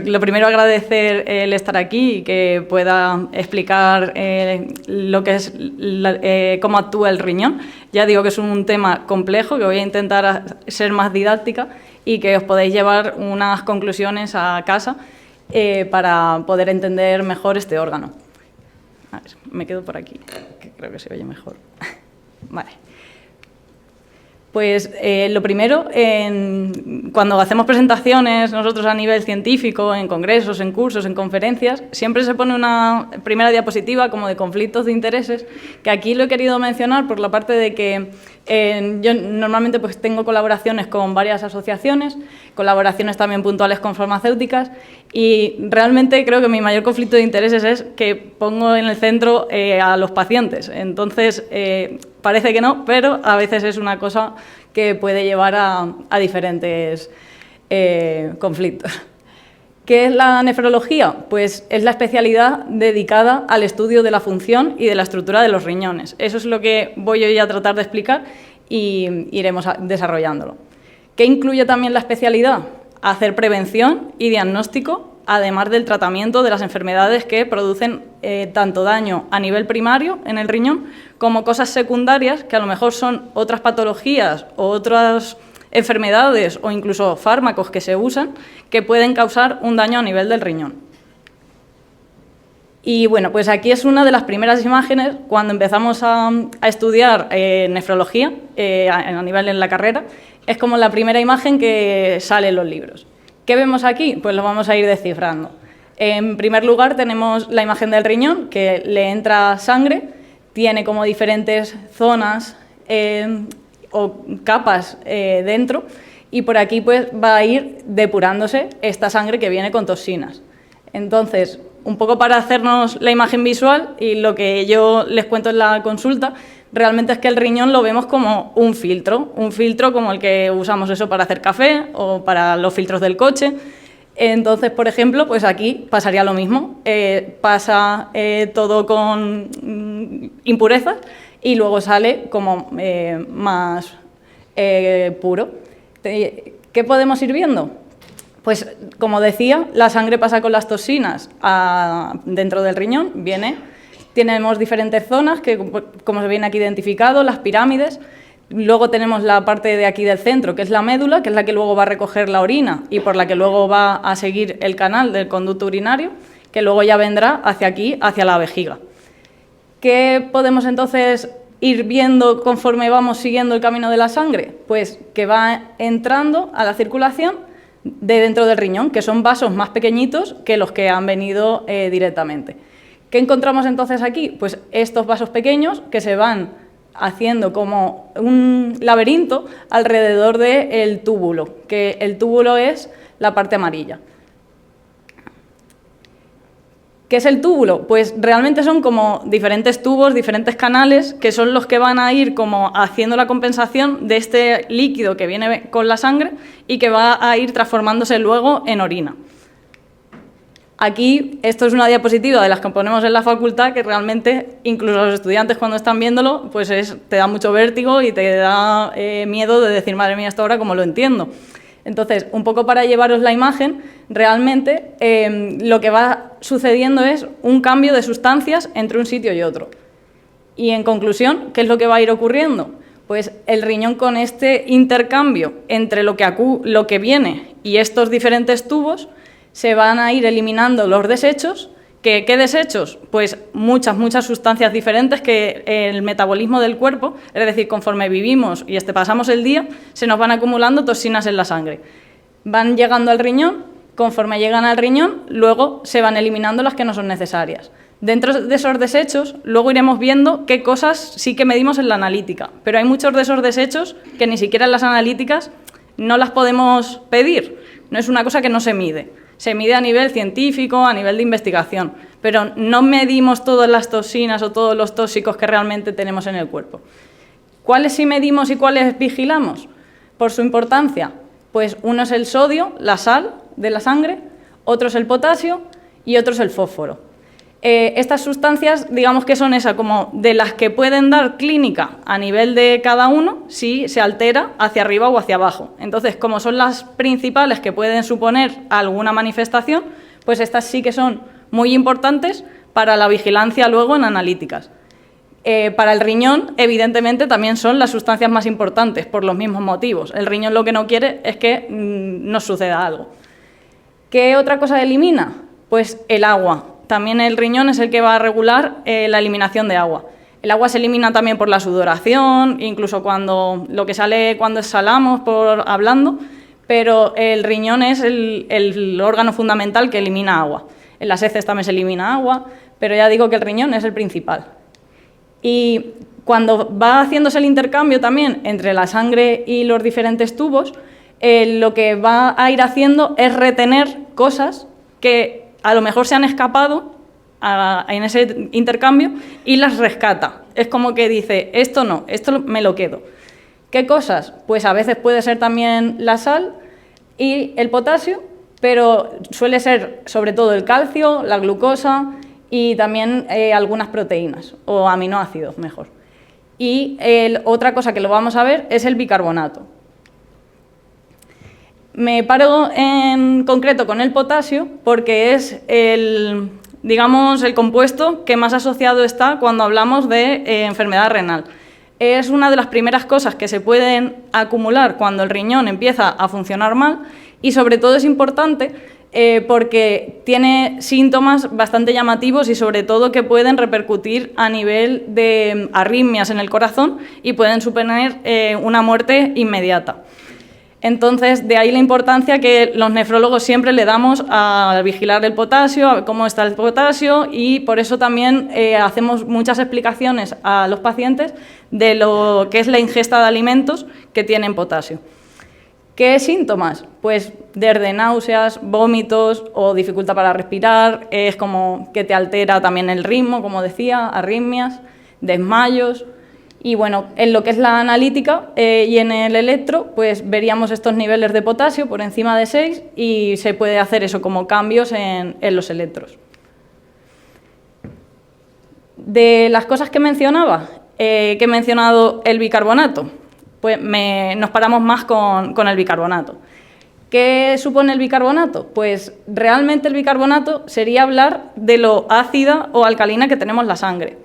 Lo primero, agradecer el estar aquí y que pueda explicar lo que es cómo actúa el riñón. Ya digo que es un tema complejo, que voy a intentar ser más didáctica y que os podéis llevar unas conclusiones a casa para poder entender mejor este órgano. A ver, me quedo por aquí, que creo que se oye mejor. Vale. Pues lo primero, cuando hacemos presentaciones nosotros a nivel científico, en congresos, en cursos, en conferencias, siempre se pone una primera diapositiva como de conflictos de intereses, que aquí lo he querido mencionar por la parte de que yo normalmente pues tengo colaboraciones con varias asociaciones, colaboraciones también puntuales con farmacéuticas, y realmente creo que mi mayor conflicto de intereses es que pongo en el centro a los pacientes. Entonces, parece que no, pero a veces es una cosa que puede llevar a diferentes conflictos. ¿Qué es la nefrología? Pues es la especialidad dedicada al estudio de la función y de la estructura de los riñones. Eso es lo que voy hoy a tratar de explicar y iremos desarrollándolo. ¿Qué incluye también la especialidad? Hacer prevención y diagnóstico, además del tratamiento de las enfermedades que producen tanto daño a nivel primario en el riñón como cosas secundarias que a lo mejor son otras patologías o otras enfermedades o incluso fármacos que se usan que pueden causar un daño a nivel del riñón. Y bueno, pues aquí es una de las primeras imágenes cuando empezamos a estudiar nefrología a nivel en la carrera. Es como la primera imagen que sale en los libros. ¿Qué vemos aquí? Pues lo vamos a ir descifrando. En primer lugar tenemos la imagen del riñón, que le entra sangre, tiene como diferentes zonas o capas dentro, y por aquí pues va a ir depurándose esta sangre que viene con toxinas. Entonces, un poco para hacernos la imagen visual y lo que yo les cuento en la consulta, realmente es que el riñón lo vemos como un filtro como el que usamos eso para hacer café o para los filtros del coche. Entonces, por ejemplo, pues aquí pasaría lo mismo, pasa todo con impurezas y luego sale como más puro. ¿Qué podemos ir viendo? Pues, como decía, la sangre pasa con las toxinas dentro del riñón, tenemos diferentes zonas, que como se viene aquí identificado, las pirámides. Luego tenemos la parte de aquí del centro, que es la médula, que es la que luego va a recoger la orina y por la que luego va a seguir el canal del conducto urinario, que luego ya vendrá hacia aquí, hacia la vejiga. ¿Qué podemos entonces ir viendo conforme vamos siguiendo el camino de la sangre? Pues que va entrando a la circulación de dentro del riñón, que son vasos más pequeñitos que los que han venido directamente. ¿Qué encontramos entonces aquí? Pues estos vasos pequeños que se van haciendo como un laberinto alrededor del túbulo, que el túbulo es la parte amarilla. ¿Qué es el túbulo? Pues realmente son como diferentes tubos, diferentes canales, que son los que van a ir como haciendo la compensación de este líquido que viene con la sangre y que va a ir transformándose luego en orina. Aquí, esto es una diapositiva de las que ponemos en la facultad, que realmente, incluso los estudiantes cuando están viéndolo, pues te da mucho vértigo y te da miedo de decir, madre mía, esto ahora cómo lo entiendo. Entonces, un poco para llevaros la imagen, realmente lo que va sucediendo es un cambio de sustancias entre un sitio y otro. Y en conclusión, ¿qué es lo que va a ir ocurriendo? Pues el riñón, con este intercambio entre lo que viene y estos diferentes tubos, se van a ir eliminando los desechos. ¿Qué desechos? Pues muchas sustancias diferentes que el metabolismo del cuerpo, es decir, conforme vivimos y pasamos el día, se nos van acumulando toxinas en la sangre. Van llegando al riñón, conforme llegan al riñón, luego se van eliminando las que no son necesarias. Dentro de esos desechos, luego iremos viendo qué cosas sí que medimos en la analítica, pero hay muchos de esos desechos que ni siquiera en las analíticas no las podemos pedir, no es una cosa que no se mide. Se mide a nivel científico, a nivel de investigación, pero no medimos todas las toxinas o todos los tóxicos que realmente tenemos en el cuerpo. ¿Cuáles sí medimos y cuáles vigilamos? Por su importancia, pues uno es el sodio, la sal de la sangre, otro es el potasio y otro es el fósforo. Estas sustancias, digamos que son esas como de las que pueden dar clínica a nivel de cada uno si se altera hacia arriba o hacia abajo. Entonces, como son las principales que pueden suponer alguna manifestación, pues estas sí que son muy importantes para la vigilancia luego en analíticas. Para el riñón, evidentemente, también son las sustancias más importantes por los mismos motivos. El riñón lo que no quiere es que nos suceda algo. ¿Qué otra cosa elimina? Pues el agua. También el riñón es el que va a regular la eliminación de agua. El agua se elimina también por la sudoración, incluso lo que sale cuando exhalamos hablando, pero el riñón es el órgano fundamental que elimina agua. En las heces también se elimina agua, pero ya digo que el riñón es el principal. Y cuando va haciéndose el intercambio también entre la sangre y los diferentes tubos, lo que va a ir haciendo es retener cosas que a lo mejor se han escapado en ese intercambio y las rescata. Es como que dice, esto no, esto me lo quedo. ¿Qué cosas? Pues a veces puede ser también la sal y el potasio, pero suele ser sobre todo el calcio, la glucosa y también algunas proteínas, o aminoácidos mejor. Y otra cosa que lo vamos a ver es el bicarbonato. Me paro en concreto con el potasio porque es digamos, el compuesto que más asociado está cuando hablamos de enfermedad renal. Es una de las primeras cosas que se pueden acumular cuando el riñón empieza a funcionar mal y sobre todo es importante porque tiene síntomas bastante llamativos y sobre todo que pueden repercutir a nivel de arritmias en el corazón y pueden suponer una muerte inmediata. Entonces, de ahí la importancia que los nefrólogos siempre le damos a vigilar el potasio, a ver cómo está el potasio y por eso también hacemos muchas explicaciones a los pacientes de lo que es la ingesta de alimentos que tienen potasio. ¿Qué síntomas? Pues desde náuseas, vómitos o dificultad para respirar, es como que te altera también el ritmo, como decía, arritmias, desmayos. Y bueno, en lo que es la analítica y en el electro, pues veríamos estos niveles de potasio por encima de 6 y se puede hacer eso como cambios en los electros. De las cosas que mencionaba, que he mencionado el bicarbonato, pues nos paramos más con el bicarbonato. ¿Qué supone el bicarbonato? Pues realmente el bicarbonato sería hablar de lo ácida o alcalina que tenemos la sangre.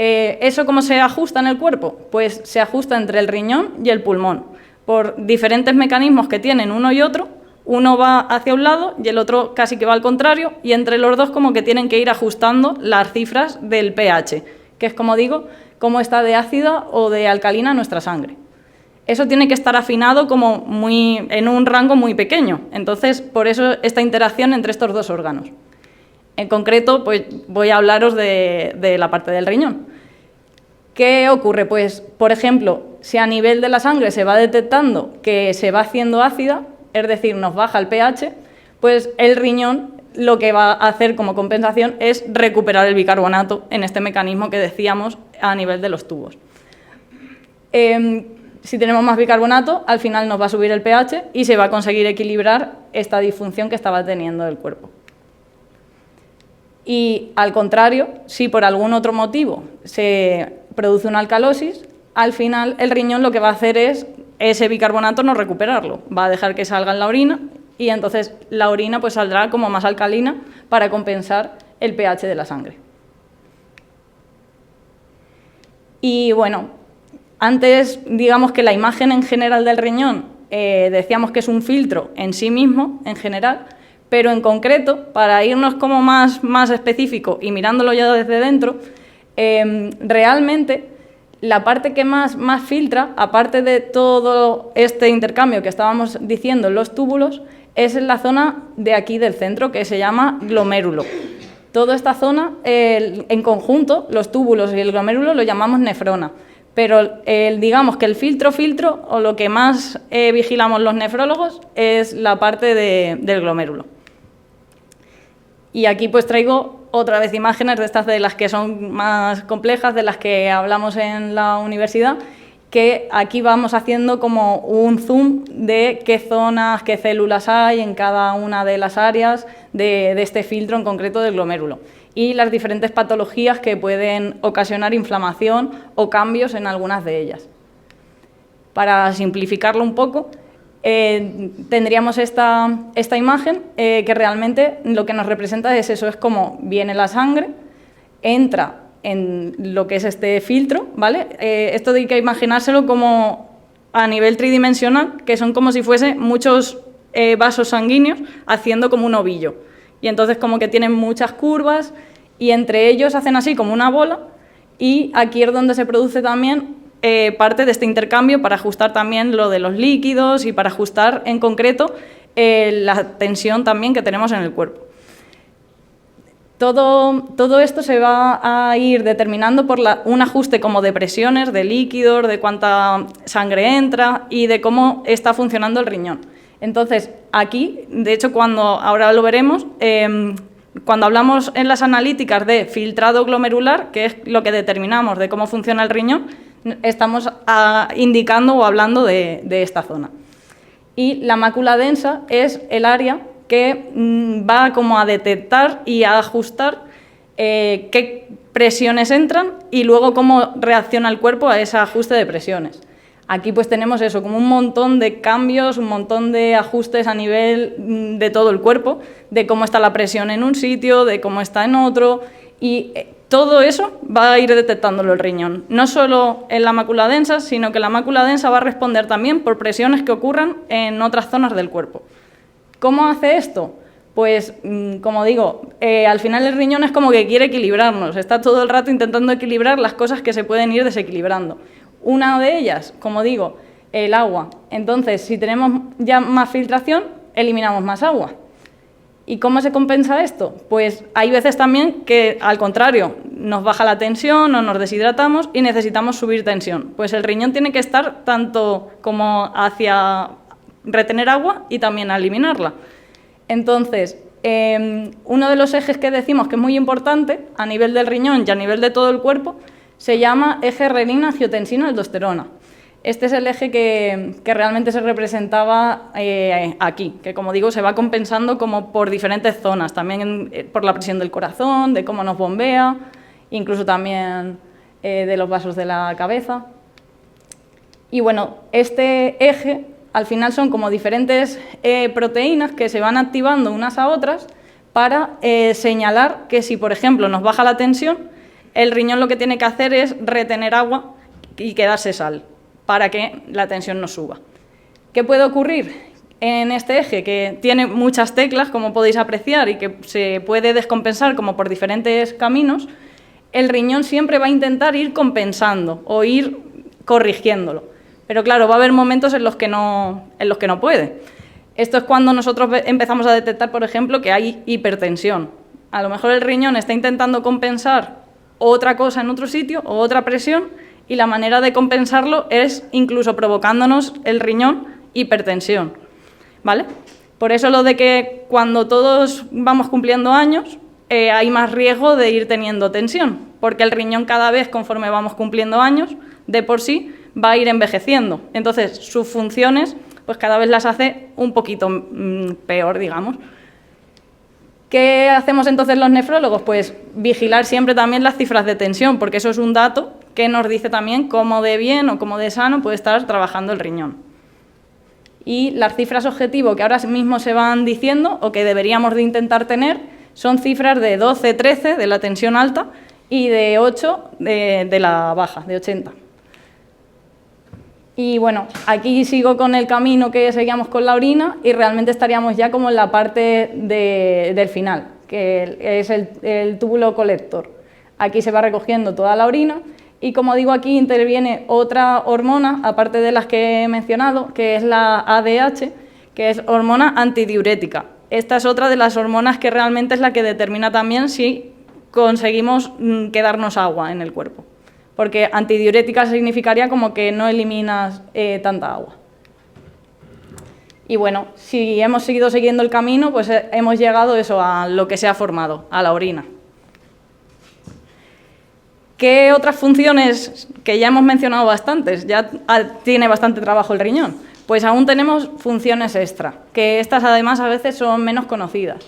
¿Eso cómo se ajusta en el cuerpo? Pues se ajusta entre el riñón y el pulmón, por diferentes mecanismos que tienen uno y otro. Uno va hacia un lado y el otro casi que va al contrario, y entre los dos como que tienen que ir ajustando las cifras del pH, que es, como digo, cómo está de ácida o de alcalina nuestra sangre. Eso tiene que estar afinado como en un rango muy pequeño, entonces por eso esta interacción entre estos dos órganos. En concreto, pues voy a hablaros de la parte del riñón. ¿Qué ocurre? Pues, por ejemplo, si a nivel de la sangre se va detectando que se va haciendo ácida, es decir, nos baja el pH, pues el riñón lo que va a hacer como compensación es recuperar el bicarbonato en este mecanismo que decíamos a nivel de los tubos. Si tenemos más bicarbonato, al final nos va a subir el pH y se va a conseguir equilibrar esta disfunción que estaba teniendo el cuerpo. Y al contrario, si por algún otro motivo se produce una alcalosis, al final el riñón lo que va a hacer es ese bicarbonato no recuperarlo, va a dejar que salga en la orina y entonces la orina pues saldrá como más alcalina para compensar el pH de la sangre. Y bueno, antes digamos que la imagen en general del riñón decíamos que es un filtro en sí mismo, en general, pero en concreto, para irnos como más específico y mirándolo ya desde dentro, realmente la parte que más filtra, aparte de todo este intercambio que estábamos diciendo en los túbulos, es en la zona de aquí del centro, que se llama glomérulo. Toda esta zona, en conjunto, los túbulos y el glomérulo lo llamamos nefrona, pero digamos que el filtro, o lo que más vigilamos los nefrólogos, es la parte del glomérulo. Y aquí pues traigo otra vez imágenes de estas de las que son más complejas, de las que hablamos en la universidad, que aquí vamos haciendo como un zoom de qué zonas, qué células hay en cada una de las áreas de este filtro en concreto del glomérulo. y las diferentes patologías que pueden ocasionar inflamación o cambios en algunas de ellas. Para simplificarlo un poco, tendríamos esta imagen que realmente lo que nos representa es eso, es como viene la sangre, entra en lo que es este filtro, ¿vale? Esto hay que imaginárselo como a nivel tridimensional, que son como si fuese muchos vasos sanguíneos haciendo como un ovillo. Y entonces como que tienen muchas curvas y entre ellos hacen así como una bola y aquí es donde se produce también parte de este intercambio para ajustar también lo de los líquidos y para ajustar en concreto la tensión también que tenemos en el cuerpo. Todo esto se va a ir determinando por un ajuste como de presiones, de líquidos, de cuánta sangre entra y de cómo está funcionando el riñón. Entonces, aquí, de hecho, ahora lo veremos, cuando hablamos en las analíticas de filtrado glomerular, que es lo que determinamos de cómo funciona el riñón, estamos indicando o hablando de esta zona. Y la mácula densa es el área que va como a detectar y a ajustar qué presiones entran y luego cómo reacciona el cuerpo a ese ajuste de presiones. Aquí pues tenemos eso, como un montón de cambios, un montón de ajustes a nivel de todo el cuerpo, de cómo está la presión en un sitio, de cómo está en otro, y todo eso va a ir detectándolo el riñón. No solo en la mácula densa, sino que la mácula densa va a responder también por presiones que ocurran en otras zonas del cuerpo. ¿Cómo hace esto? Pues, como digo, al final el riñón es como que quiere equilibrarnos, está todo el rato intentando equilibrar las cosas que se pueden ir desequilibrando. Una de ellas, como digo, el agua. Entonces, si tenemos ya más filtración, eliminamos más agua. ¿Y cómo se compensa esto? Pues hay veces también que, al contrario, nos baja la tensión o nos deshidratamos y necesitamos subir tensión. Pues el riñón tiene que estar tanto como hacia retener agua y también a eliminarla. Entonces, uno de los ejes que decimos que es muy importante a nivel del riñón y a nivel de todo el cuerpo se llama eje renina-angiotensina-aldosterona. Este es el eje que realmente se representaba aquí, que como digo se va compensando como por diferentes zonas, también por la presión del corazón, de cómo nos bombea, incluso también de los vasos de la cabeza. Y bueno, este eje al final son como diferentes proteínas que se van activando unas a otras para señalar que si, por ejemplo, nos baja la tensión, el riñón lo que tiene que hacer es retener agua y quedarse sal para que la tensión no suba. ¿Qué puede ocurrir en este eje? Que tiene muchas teclas, como podéis apreciar, y que se puede descompensar como por diferentes caminos. El riñón siempre va a intentar ir compensando o ir corrigiéndolo. Pero claro, va a haber momentos en los que no puede. Esto es cuando nosotros empezamos a detectar, por ejemplo, que hay hipertensión. A lo mejor el riñón está intentando compensar otra cosa en otro sitio o otra presión y la manera de compensarlo es incluso provocándonos el riñón hipertensión, ¿vale? Por eso lo de que cuando todos vamos cumpliendo años hay más riesgo de ir teniendo tensión, porque el riñón cada vez conforme vamos cumpliendo años de por sí va a ir envejeciendo. Entonces sus funciones pues cada vez las hace un poquito peor, digamos. ¿Qué hacemos entonces los nefrólogos? Pues vigilar siempre también las cifras de tensión, porque eso es un dato que nos dice también cómo de bien o cómo de sano puede estar trabajando el riñón. Y las cifras objetivo que ahora mismo se van diciendo o que deberíamos de intentar tener son cifras de 12, 13 de la tensión alta y de 8 de la baja, de 80. Y bueno, aquí sigo con el camino que seguíamos con la orina y realmente estaríamos ya como en la parte del final, que es el túbulo colector. Aquí se va recogiendo toda la orina y, como digo, aquí interviene otra hormona, aparte de las que he mencionado, que es la ADH, que es hormona antidiurética. Esta es otra de las hormonas que realmente es la que determina también si conseguimos quedarnos agua en el cuerpo. Porque antidiurética significaría como que no eliminas tanta agua. Y bueno, si hemos seguido siguiendo el camino, pues hemos llegado eso a lo que se ha formado, a la orina. ¿Qué otras funciones, que ya hemos mencionado bastantes, ya tiene bastante trabajo el riñón? Pues aún tenemos funciones extra, que estas además a veces son menos conocidas.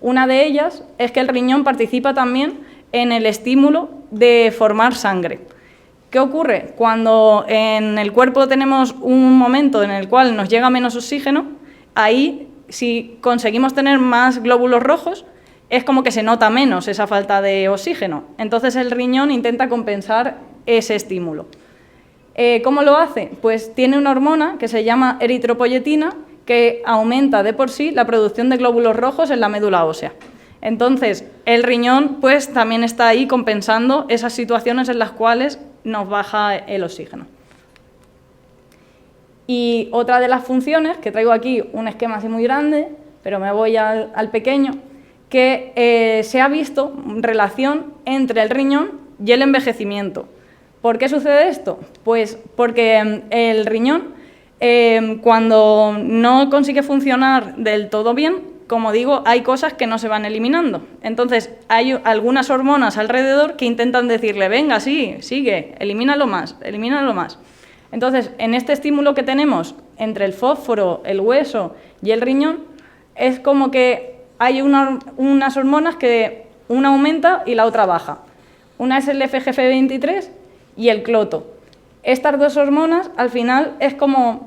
Una de ellas es que el riñón participa también en el estímulo de formar sangre. ¿Qué ocurre? Cuando en el cuerpo tenemos un momento en el cual nos llega menos oxígeno, ahí, si conseguimos tener más glóbulos rojos, es como que se nota menos esa falta de oxígeno. Entonces el riñón intenta compensar ese estímulo. ¿Cómo lo hace? Pues tiene una hormona que se llama eritropoyetina, que aumenta de por sí la producción de glóbulos rojos en la médula ósea. Entonces, el riñón pues, también está ahí compensando esas situaciones en las cuales nos baja el oxígeno. Y otra de las funciones, que traigo aquí un esquema así muy grande, pero me voy al pequeño, que se ha visto relación entre el riñón y el envejecimiento. ¿Por qué sucede esto? Pues porque el riñón, cuando no consigue funcionar del todo bien, como digo, hay cosas que no se van eliminando. Entonces, hay algunas hormonas alrededor que intentan decirle, venga, sí, sigue, elimínalo más, elimínalo más. Entonces, en este estímulo que tenemos entre el fósforo, el hueso y el riñón, es como que hay unas hormonas que una aumenta y la otra baja. Una es el FGF23 y el cloto. Estas dos hormonas, al final, es como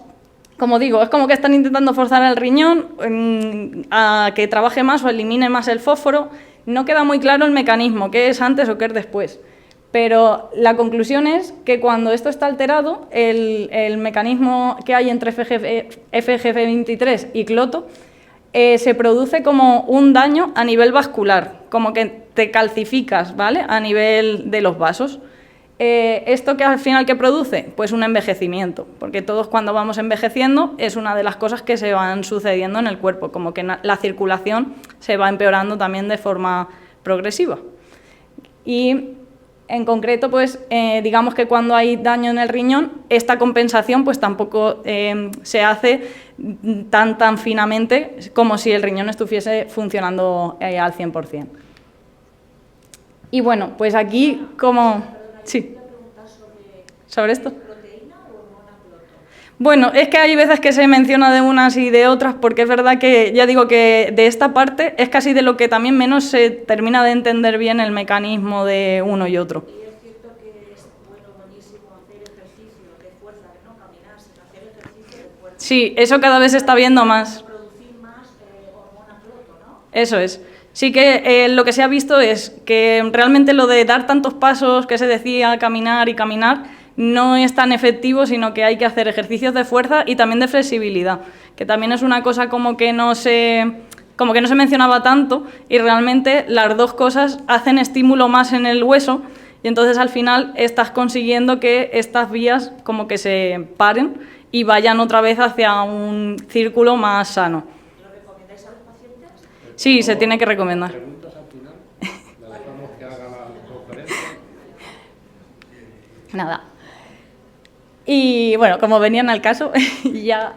digo, es como que están intentando forzar al riñón a que trabaje más o elimine más el fósforo. No queda muy claro el mecanismo, qué es antes o qué es después. Pero la conclusión es que cuando esto está alterado, el mecanismo que hay entre FGF23 y cloto se produce como un daño a nivel vascular, como que te calcificas, ¿vale?, a nivel de los vasos. ¿Esto que al final qué produce? Pues un envejecimiento, porque todos cuando vamos envejeciendo es una de las cosas que se van sucediendo en el cuerpo, como que la circulación se va empeorando también de forma progresiva. Y en concreto, pues digamos que cuando hay daño en el riñón, esta compensación pues tampoco se hace tan finamente como si el riñón estuviese funcionando al 100%. Y bueno, pues aquí como... Sí. ¿Sobre esto? Bueno, es que hay veces que se menciona de unas y de otras, porque es verdad que, ya digo que de esta parte es casi de lo que también menos se termina de entender bien el mecanismo de uno y otro. Y es cierto que es buenísimo hacer ejercicio de fuerza, no caminar, sino hacer ejercicio de fuerza. Sí, eso cada vez se está viendo más. Producir más hormona cloto, ¿no? Eso es. Sí que lo que se ha visto es que realmente lo de dar tantos pasos que se decía caminar y caminar no es tan efectivo, sino que hay que hacer ejercicios de fuerza y también de flexibilidad, que también es una cosa como que no se mencionaba tanto, y realmente las dos cosas hacen estímulo más en el hueso, y entonces al final estás consiguiendo que estas vías como que se paren y vayan otra vez hacia un círculo más sano. Sí, se tiene que recomendar. ¿Preguntas al final? ¿La dejamos que haga la conferencia? Nada. Y bueno, como venían al caso, ya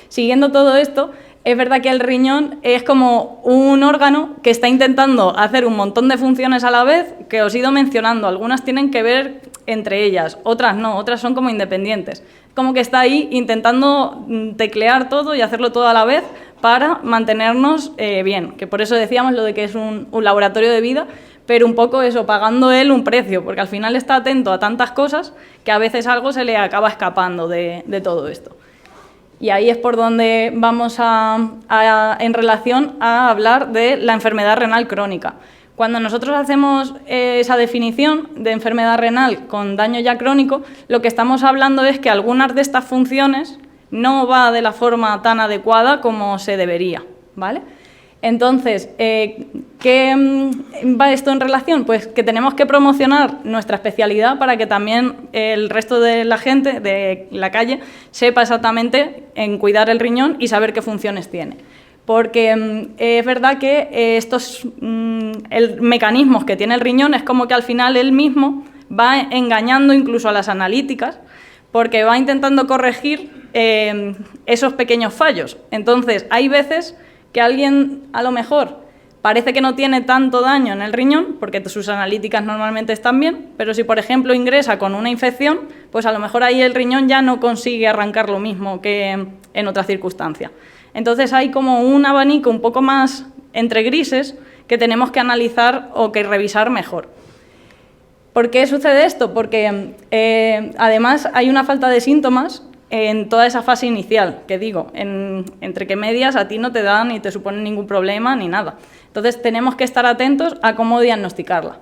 siguiendo todo esto, es verdad que el riñón es como un órgano que está intentando hacer un montón de funciones a la vez, que os he ido mencionando. Algunas tienen que ver entre ellas, otras no, otras son como independientes. Como que está ahí intentando teclear todo y hacerlo todo a la vez para mantenernos bien, que por eso decíamos lo de que es un laboratorio de vida, pero un poco eso, pagando él un precio, porque al final está atento a tantas cosas que a veces algo se le acaba escapando de todo esto. Y ahí es por donde vamos en relación a hablar de la enfermedad renal crónica. Cuando nosotros hacemos esa definición de enfermedad renal con daño ya crónico, lo que estamos hablando es que algunas de estas funciones no va de la forma tan adecuada como se debería, ¿vale? Entonces, ¿qué va esto en relación? Pues que tenemos que promocionar nuestra especialidad para que también el resto de la gente de la calle sepa exactamente en cuidar el riñón y saber qué funciones tiene. Porque es verdad que estos mecanismos que tiene el riñón es como que al final él mismo va engañando incluso a las analíticas, porque va intentando corregir esos pequeños fallos. Entonces, hay veces que alguien a lo mejor parece que no tiene tanto daño en el riñón, porque sus analíticas normalmente están bien, pero si, por ejemplo, ingresa con una infección, pues a lo mejor ahí el riñón ya no consigue arrancar lo mismo que en otra circunstancia. Entonces hay como un abanico un poco más entre grises que tenemos que analizar o que revisar mejor. ¿Por qué sucede esto? Porque además hay una falta de síntomas en toda esa fase inicial, que digo, entre que medias a ti no te dan ni te suponen ningún problema ni nada. Entonces tenemos que estar atentos a cómo diagnosticarla.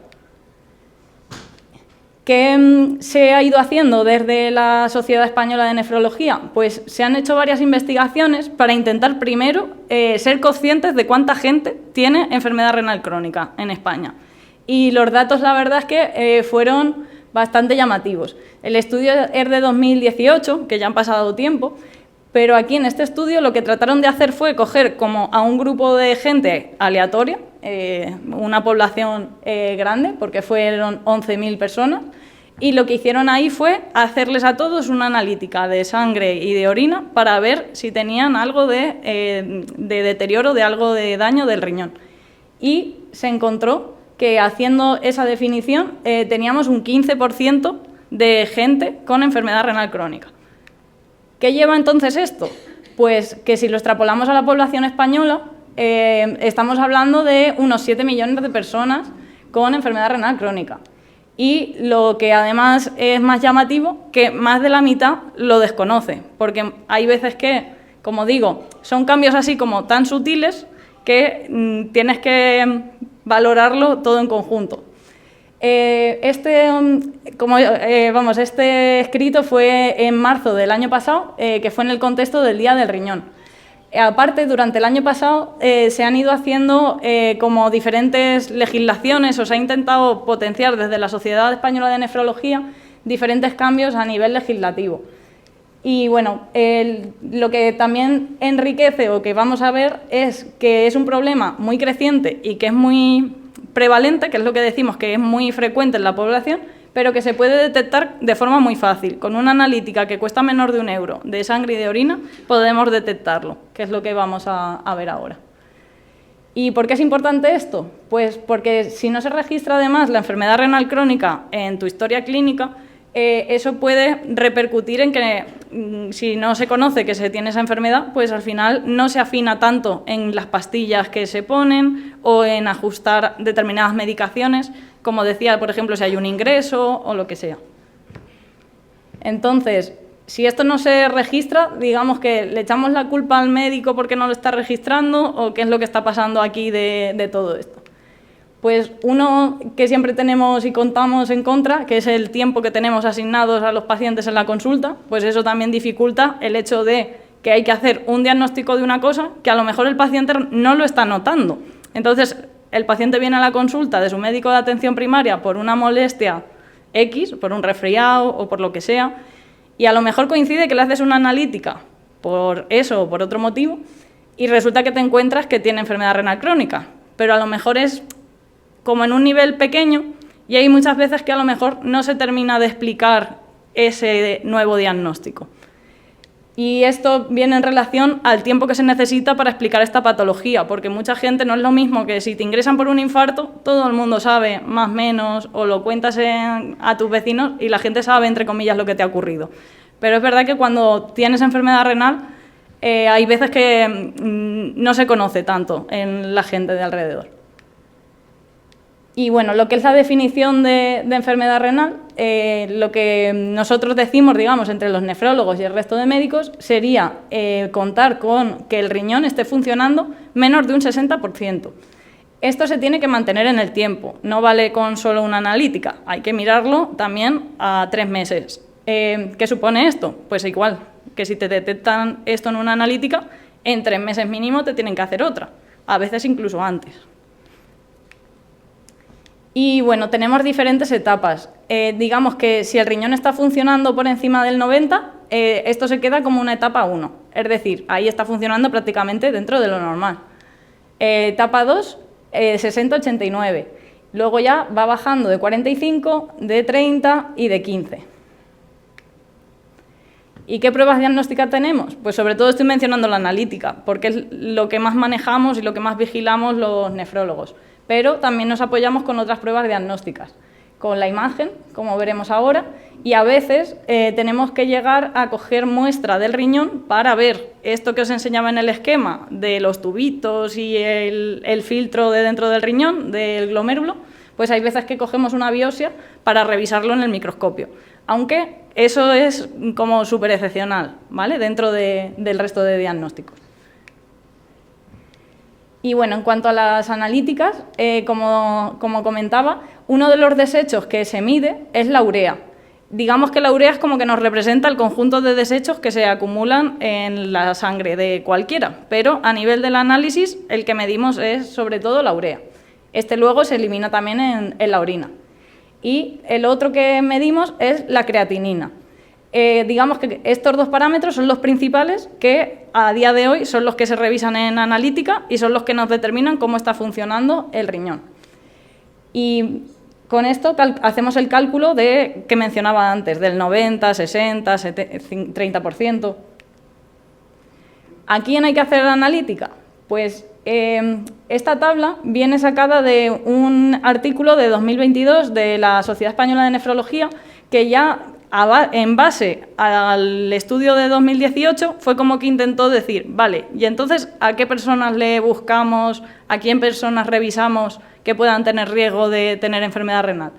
¿Qué se ha ido haciendo desde la Sociedad Española de Nefrología? Pues se han hecho varias investigaciones para intentar primero ser conscientes de cuánta gente tiene enfermedad renal crónica en España. Y los datos, la verdad es que fueron bastante llamativos. El estudio es de 2018, que ya han pasado tiempo, pero aquí en este estudio lo que trataron de hacer fue coger como a un grupo de gente aleatoria, una población grande, porque fueron 11.000 personas, y lo que hicieron ahí fue hacerles a todos una analítica de sangre y de orina para ver si tenían algo de deterioro, de algo de daño del riñón. Y se encontró que haciendo esa definición teníamos un 15% de gente con enfermedad renal crónica. ¿Qué lleva entonces esto? Pues que si lo extrapolamos a la población española, estamos hablando de unos 7 millones de personas con enfermedad renal crónica. Y lo que además es más llamativo, que más de la mitad lo desconoce, porque hay veces que, como digo, son cambios así como tan sutiles que tienes que valorarlo todo en conjunto. Este escrito fue en marzo del año pasado, que fue en el contexto del Día del Riñón. Aparte, durante el año pasado se han ido haciendo como diferentes legislaciones, o se ha intentado potenciar desde la Sociedad Española de Nefrología diferentes cambios a nivel legislativo. Y bueno, lo que también enriquece o que vamos a ver es que es un problema muy creciente y que es muy prevalente, que es lo que decimos que es muy frecuente en la población, pero que se puede detectar de forma muy fácil. Con una analítica que cuesta menos de €1 de sangre y de orina podemos detectarlo, que es lo que vamos a ver ahora. ¿Y por qué es importante esto? Pues porque si no se registra además la enfermedad renal crónica en tu historia clínica, eso puede repercutir en que si no se conoce que se tiene esa enfermedad, pues al final no se afina tanto en las pastillas que se ponen o en ajustar determinadas medicaciones, como decía, por ejemplo, si hay un ingreso o lo que sea. Entonces, si esto no se registra, digamos que le echamos la culpa al médico porque no lo está registrando, o qué es lo que está pasando aquí de todo esto. Pues uno que siempre tenemos y contamos en contra, que es el tiempo que tenemos asignados a los pacientes en la consulta, pues eso también dificulta el hecho de que hay que hacer un diagnóstico de una cosa que a lo mejor el paciente no lo está notando. Entonces, el paciente viene a la consulta de su médico de atención primaria por una molestia X, por un resfriado o por lo que sea, y a lo mejor coincide que le haces una analítica por eso o por otro motivo, y resulta que te encuentras que tiene enfermedad renal crónica, pero a lo mejor es como en un nivel pequeño, y hay muchas veces que a lo mejor no se termina de explicar ese nuevo diagnóstico. Y esto viene en relación al tiempo que se necesita para explicar esta patología, porque mucha gente no es lo mismo que si te ingresan por un infarto, todo el mundo sabe más o menos, o lo cuentas a tus vecinos y la gente sabe, entre comillas, lo que te ha ocurrido. Pero es verdad que cuando tienes enfermedad renal, hay veces que no se conoce tanto en la gente de alrededor. Y bueno, lo que es la definición de enfermedad renal, lo que nosotros decimos, digamos, entre los nefrólogos y el resto de médicos, sería contar con que el riñón esté funcionando menos de un 60%. Esto se tiene que mantener en el tiempo, no vale con solo una analítica, hay que mirarlo también a 3 meses. ¿Qué supone esto? Pues igual que si te detectan esto en una analítica, en 3 meses mínimo te tienen que hacer otra, a veces incluso antes. Y bueno, tenemos diferentes etapas. Digamos que si el riñón está funcionando por encima del 90, esto se queda como una etapa 1, es decir, ahí está funcionando prácticamente dentro de lo normal. Etapa 2, 60-89. Luego ya va bajando de 45, de 30 y de 15. ¿Y qué pruebas diagnósticas tenemos? Pues sobre todo estoy mencionando la analítica, porque es lo que más manejamos y lo que más vigilamos los nefrólogos. Pero también nos apoyamos con otras pruebas diagnósticas, con la imagen, como veremos ahora, y a veces tenemos que llegar a coger muestra del riñón para ver esto que os enseñaba en el esquema de los tubitos y el filtro de dentro del riñón, del glomérulo, pues hay veces que cogemos una biopsia para revisarlo en el microscopio, aunque eso es como súper excepcional, ¿vale?, dentro del resto de diagnósticos. Y bueno, en cuanto a las analíticas, como comentaba, uno de los desechos que se mide es la urea. Digamos que la urea es como que nos representa el conjunto de desechos que se acumulan en la sangre de cualquiera, pero a nivel del análisis el que medimos es sobre todo la urea. Este luego se elimina también en la orina. Y el otro que medimos es la creatinina. Digamos que estos dos parámetros son los principales que a día de hoy son los que se revisan en analítica y son los que nos determinan cómo está funcionando el riñón. Y con esto hacemos el cálculo que mencionaba antes, del 90, 60, 30%. ¿A quién hay que hacer la analítica? Pues esta tabla viene sacada de un artículo de 2022 de la Sociedad Española de Nefrología, que ya en base al estudio de 2018 fue como que intentó decir, vale, y entonces ¿a qué personas le buscamos, a quién personas revisamos que puedan tener riesgo de tener enfermedad renal?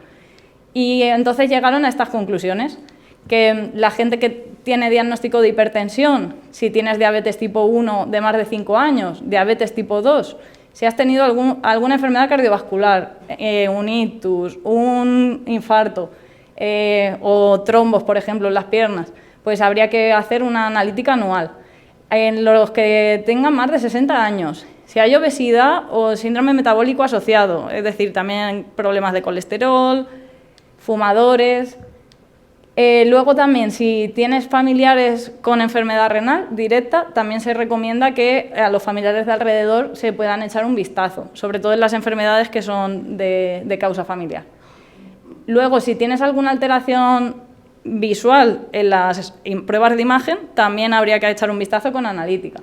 Y entonces llegaron a estas conclusiones, que la gente que tiene diagnóstico de hipertensión, si tienes diabetes tipo 1 de más de 5 años, diabetes tipo 2, si has tenido alguna enfermedad cardiovascular, un ictus, un infarto, o trombos, por ejemplo, en las piernas, pues habría que hacer una analítica anual. En los que tengan más de 60 años, si hay obesidad o síndrome metabólico asociado, es decir, también problemas de colesterol, fumadores. Luego también, si tienes familiares con enfermedad renal directa, también se recomienda que a los familiares de alrededor se puedan echar un vistazo, sobre todo en las enfermedades que son de causa familiar. Luego, si tienes alguna alteración visual en las pruebas de imagen, también habría que echar un vistazo con analítica.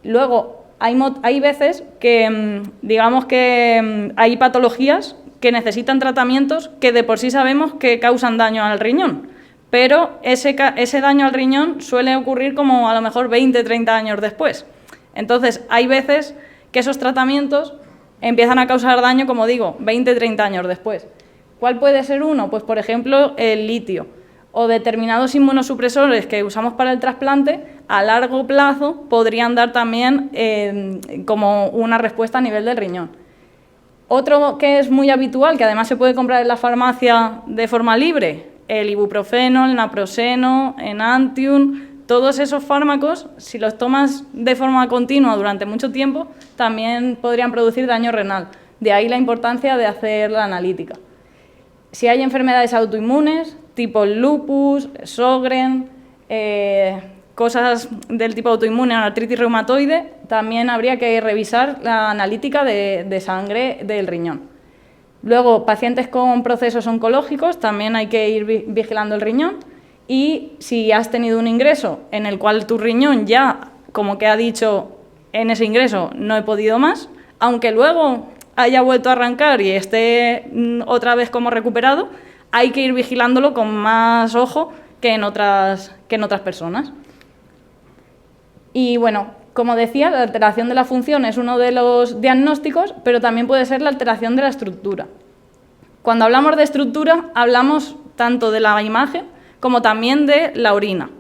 Luego, hay veces que, digamos que hay patologías que necesitan tratamientos que de por sí sabemos que causan daño al riñón, pero ese daño al riñón suele ocurrir como a lo mejor 20, 30 años después. Entonces, hay veces que esos tratamientos empiezan a causar daño, como digo, 20, 30 años después. ¿Cuál puede ser uno? Pues, por ejemplo, el litio o determinados inmunosupresores que usamos para el trasplante, a largo plazo podrían dar también como una respuesta a nivel del riñón. Otro que es muy habitual, que además se puede comprar en la farmacia de forma libre, el ibuprofeno, el naproxeno, Enantium, todos esos fármacos, si los tomas de forma continua durante mucho tiempo, también podrían producir daño renal. De ahí la importancia de hacer la analítica. Si hay enfermedades autoinmunes, tipo el lupus, Sjögren, cosas del tipo autoinmune, artritis reumatoide, también habría que revisar la analítica de sangre del riñón. Luego, pacientes con procesos oncológicos, también hay que ir vigilando el riñón. Y si has tenido un ingreso en el cual tu riñón ya, como que ha dicho en ese ingreso, no he podido más, aunque luego haya vuelto a arrancar y esté otra vez como recuperado, hay que ir vigilándolo con más ojo que en otras personas. Y bueno, como decía, la alteración de la función es uno de los diagnósticos, pero también puede ser la alteración de la estructura. Cuando hablamos de estructura, hablamos tanto de la imagen como también de la orina.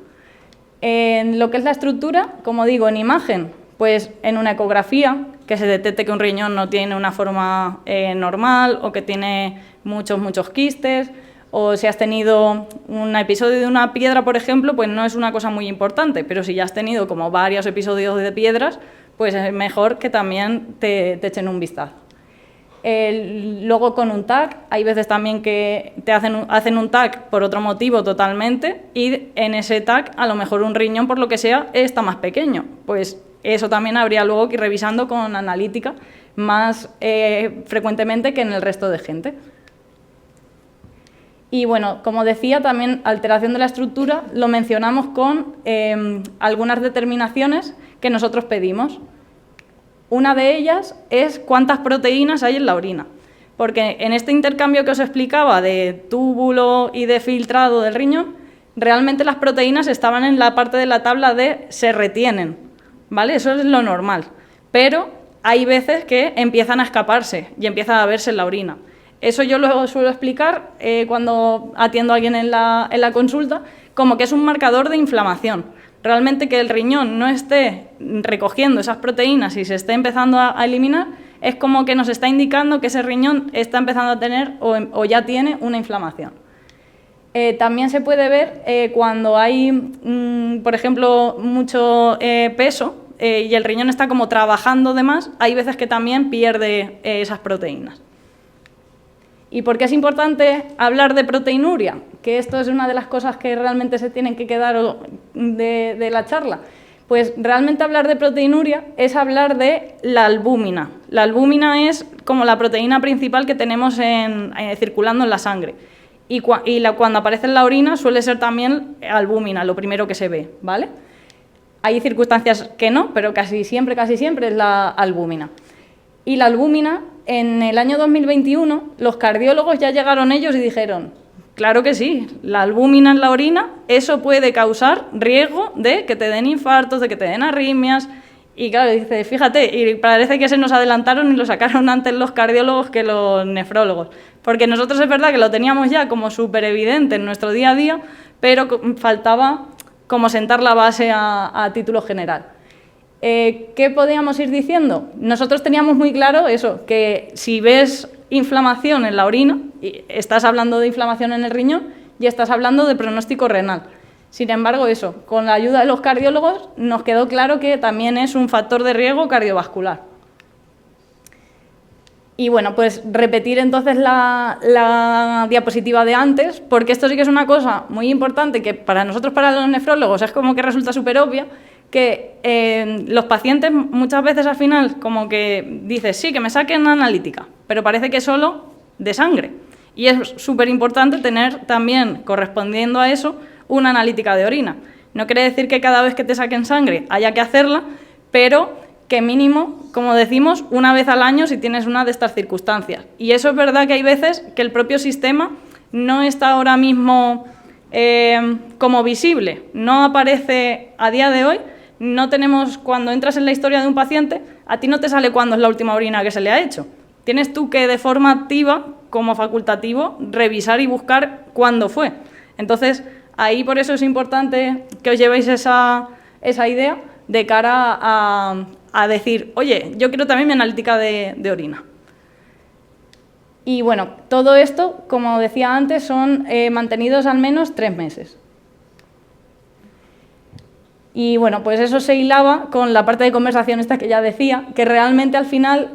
En lo que es la estructura, como digo, en imagen, pues en una ecografía, que se detecte que un riñón no tiene una forma normal o que tiene muchos quistes, o si has tenido un episodio de una piedra, por ejemplo, pues no es una cosa muy importante, pero si ya has tenido como varios episodios de piedras, pues es mejor que también te echen un vistazo. Luego con un TAC, hay veces también que te hacen un TAC por otro motivo totalmente y en ese TAC a lo mejor un riñón, por lo que sea, está más pequeño. Pues eso también habría luego que ir revisando con analítica más frecuentemente que en el resto de gente. Y bueno, como decía, también alteración de la estructura lo mencionamos con algunas determinaciones que nosotros pedimos. Una de ellas es cuántas proteínas hay en la orina. porque en este intercambio que os explicaba de túbulo y de filtrado del riñón, realmente las proteínas estaban en la parte de la tabla de se retienen, ¿vale? Eso es lo normal, pero hay veces que empiezan a escaparse y empiezan a verse en la orina. Eso yo lo suelo explicar cuando atiendo a alguien en la consulta, como que es un marcador de inflamación. Realmente que el riñón no esté recogiendo esas proteínas y se esté empezando a eliminar, es como que nos está indicando que ese riñón está empezando a tener o ya tiene una inflamación. También se puede ver cuando hay, por ejemplo, mucho peso y el riñón está como trabajando de más, hay veces que también pierde esas proteínas. ¿Y por qué es importante hablar de proteinuria? Que esto es una de las cosas que realmente se tienen que quedar de la charla. Pues realmente hablar de proteinuria es hablar de la albúmina. La albúmina es como la proteína principal que tenemos circulando en la sangre. Y cuando aparece en la orina suele ser también albúmina, lo primero que se ve, ¿vale? Hay circunstancias que no, pero casi siempre es la albúmina. Y la albúmina, en el año 2021, los cardiólogos ya llegaron ellos y dijeron, claro que sí, la albúmina en la orina, eso puede causar riesgo de que te den infartos, de que te den arritmias. Y claro, dice, fíjate, y parece que se nos adelantaron y lo sacaron antes los cardiólogos que los nefrólogos. Porque nosotros es verdad que lo teníamos ya como súper evidente en nuestro día a día, pero faltaba como sentar la base a título general. ¿Qué podíamos ir diciendo? Nosotros teníamos muy claro eso, que si ves inflamación en la orina, estás hablando de inflamación en el riñón y estás hablando de pronóstico renal. Sin embargo, eso, con la ayuda de los cardiólogos nos quedó claro que también es un factor de riesgo cardiovascular. Y bueno, pues repetir entonces la diapositiva de antes, porque esto sí que es una cosa muy importante que para nosotros, para los nefrólogos, es como que resulta súper obvia, que los pacientes muchas veces al final como que dices, sí, que me saquen analítica, pero parece que solo de sangre. Y es súper importante tener también, correspondiendo a eso, una analítica de orina. No quiere decir que cada vez que te saquen sangre haya que hacerla, pero que mínimo, como decimos, una vez al año si tienes una de estas circunstancias. Y eso es verdad que hay veces que el propio sistema no está ahora mismo como visible, no aparece a día de hoy. No tenemos, cuando entras en la historia de un paciente, a ti no te sale cuándo es la última orina que se le ha hecho. Tienes tú que, de forma activa, como facultativo, revisar y buscar cuándo fue. Entonces, ahí por eso es importante que os llevéis esa idea de cara a decir, oye, yo quiero también mi analítica de orina. Y bueno, todo esto, como decía antes, son mantenidos al menos 3 meses. Y bueno, pues eso se hilaba con la parte de conversación esta que ya decía, que realmente al final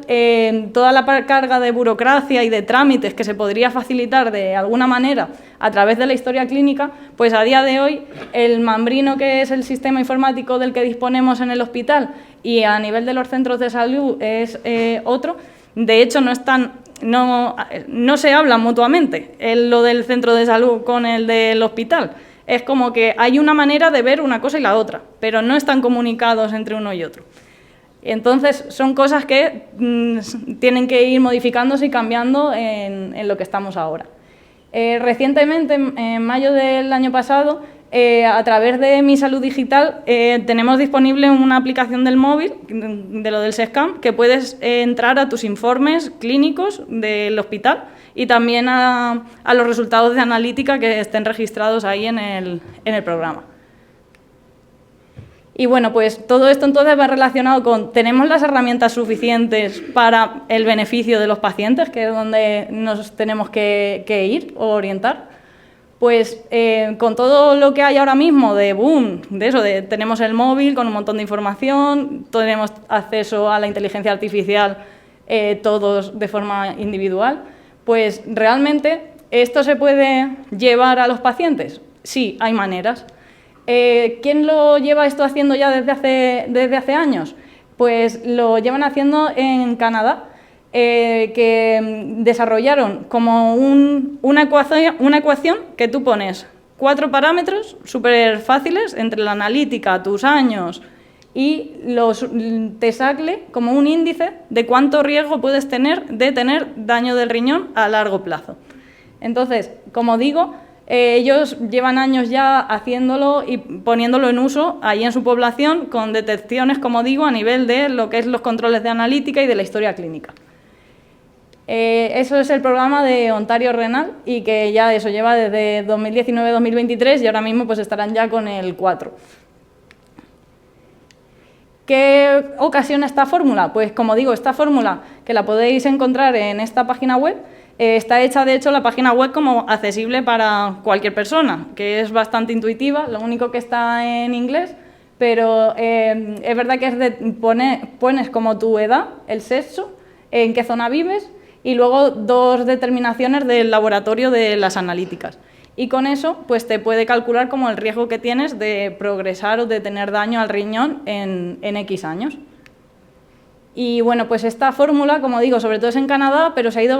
toda la carga de burocracia y de trámites que se podría facilitar de alguna manera a través de la historia clínica, pues a día de hoy el Mambrino, que es el sistema informático del que disponemos en el hospital, y a nivel de los centros de salud es otro. De hecho, no se hablan mutuamente lo del centro de salud con el del hospital. Es como que hay una manera de ver una cosa y la otra, pero no están comunicados entre uno y otro. Entonces, son cosas que tienen que ir modificándose y cambiando en lo que estamos ahora. Recientemente, en mayo del año pasado, a través de Mi Salud Digital, tenemos disponible una aplicación del móvil, de lo del SESCAM, que puedes entrar a tus informes clínicos del hospital y también a los resultados de analítica que estén registrados ahí en el programa. Y bueno, pues todo esto entonces va relacionado con, ¿tenemos las herramientas suficientes para el beneficio de los pacientes, que es donde nos tenemos que ir o orientar? Pues con todo lo que hay ahora mismo de boom, tenemos el móvil con un montón de información, tenemos acceso a la inteligencia artificial todos de forma individual, pues realmente ¿esto se puede llevar a los pacientes? Sí, hay maneras. ¿Quién lo lleva esto haciendo ya desde hace años? Pues lo llevan haciendo en Canadá, que desarrollaron como una ecuación que tú pones 4 parámetros súper fáciles entre la analítica, tus años y te sacle como un índice de cuánto riesgo puedes tener de tener daño del riñón a largo plazo. Entonces, como digo, ellos llevan años ya haciéndolo y poniéndolo en uso ahí en su población con detecciones, como digo, a nivel de lo que es los controles de analítica y de la historia clínica. Eso es el programa de Ontario Renal y que ya eso lleva desde 2019-2023 y ahora mismo pues estarán ya con el 4. ¿Qué ocasiona esta fórmula? Pues como digo, esta fórmula que la podéis encontrar en esta página web, está hecha de hecho la página web como accesible para cualquier persona, que es bastante intuitiva, lo único que está en inglés, pero es verdad que pones como tu edad, el sexo, en qué zona vives y luego 2 determinaciones del laboratorio de las analíticas. Y con eso pues te puede calcular como el riesgo que tienes de progresar o de tener daño al riñón en X años. Y bueno, pues esta fórmula, como digo, sobre todo es en Canadá, pero se ha ido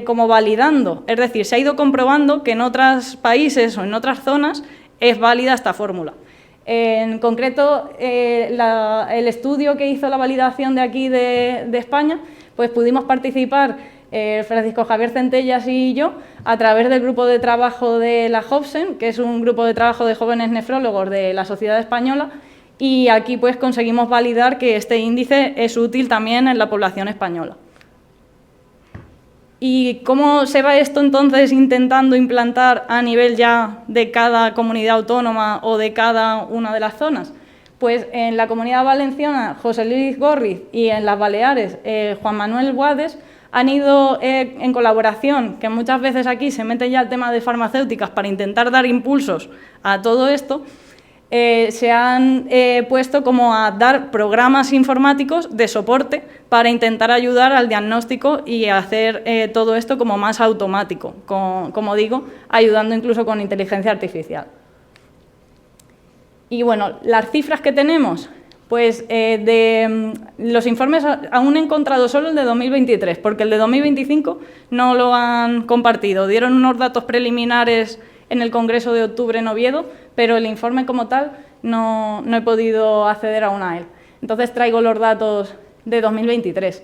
como validando, es decir, se ha ido comprobando que en otros países o en otras zonas es válida esta fórmula. En concreto, el estudio que hizo la validación de aquí de España, pues pudimos participar Francisco Javier Centellas y yo a través del grupo de trabajo de la Hobson, que es un grupo de trabajo de jóvenes nefrólogos de la Sociedad Española, y aquí pues conseguimos validar que este índice es útil también en la población española. ¿Y cómo se va esto entonces intentando implantar a nivel ya de cada comunidad autónoma o de cada una de las zonas? Pues en la Comunidad Valenciana, José Luis Gorriz, y en las Baleares, Juan Manuel Boades, han ido en colaboración, que muchas veces aquí se mete ya el tema de farmacéuticas para intentar dar impulsos a todo esto, se han puesto como a dar programas informáticos de soporte para intentar ayudar al diagnóstico y hacer todo esto como más automático, como digo, ayudando incluso con inteligencia artificial. Y bueno, las cifras que tenemos, pues de los informes aún he encontrado solo el de 2023, porque el de 2025 no lo han compartido. Dieron unos datos preliminares en el Congreso de octubre en Oviedo, pero el informe como tal no he podido acceder aún a él. Entonces traigo los datos de 2023.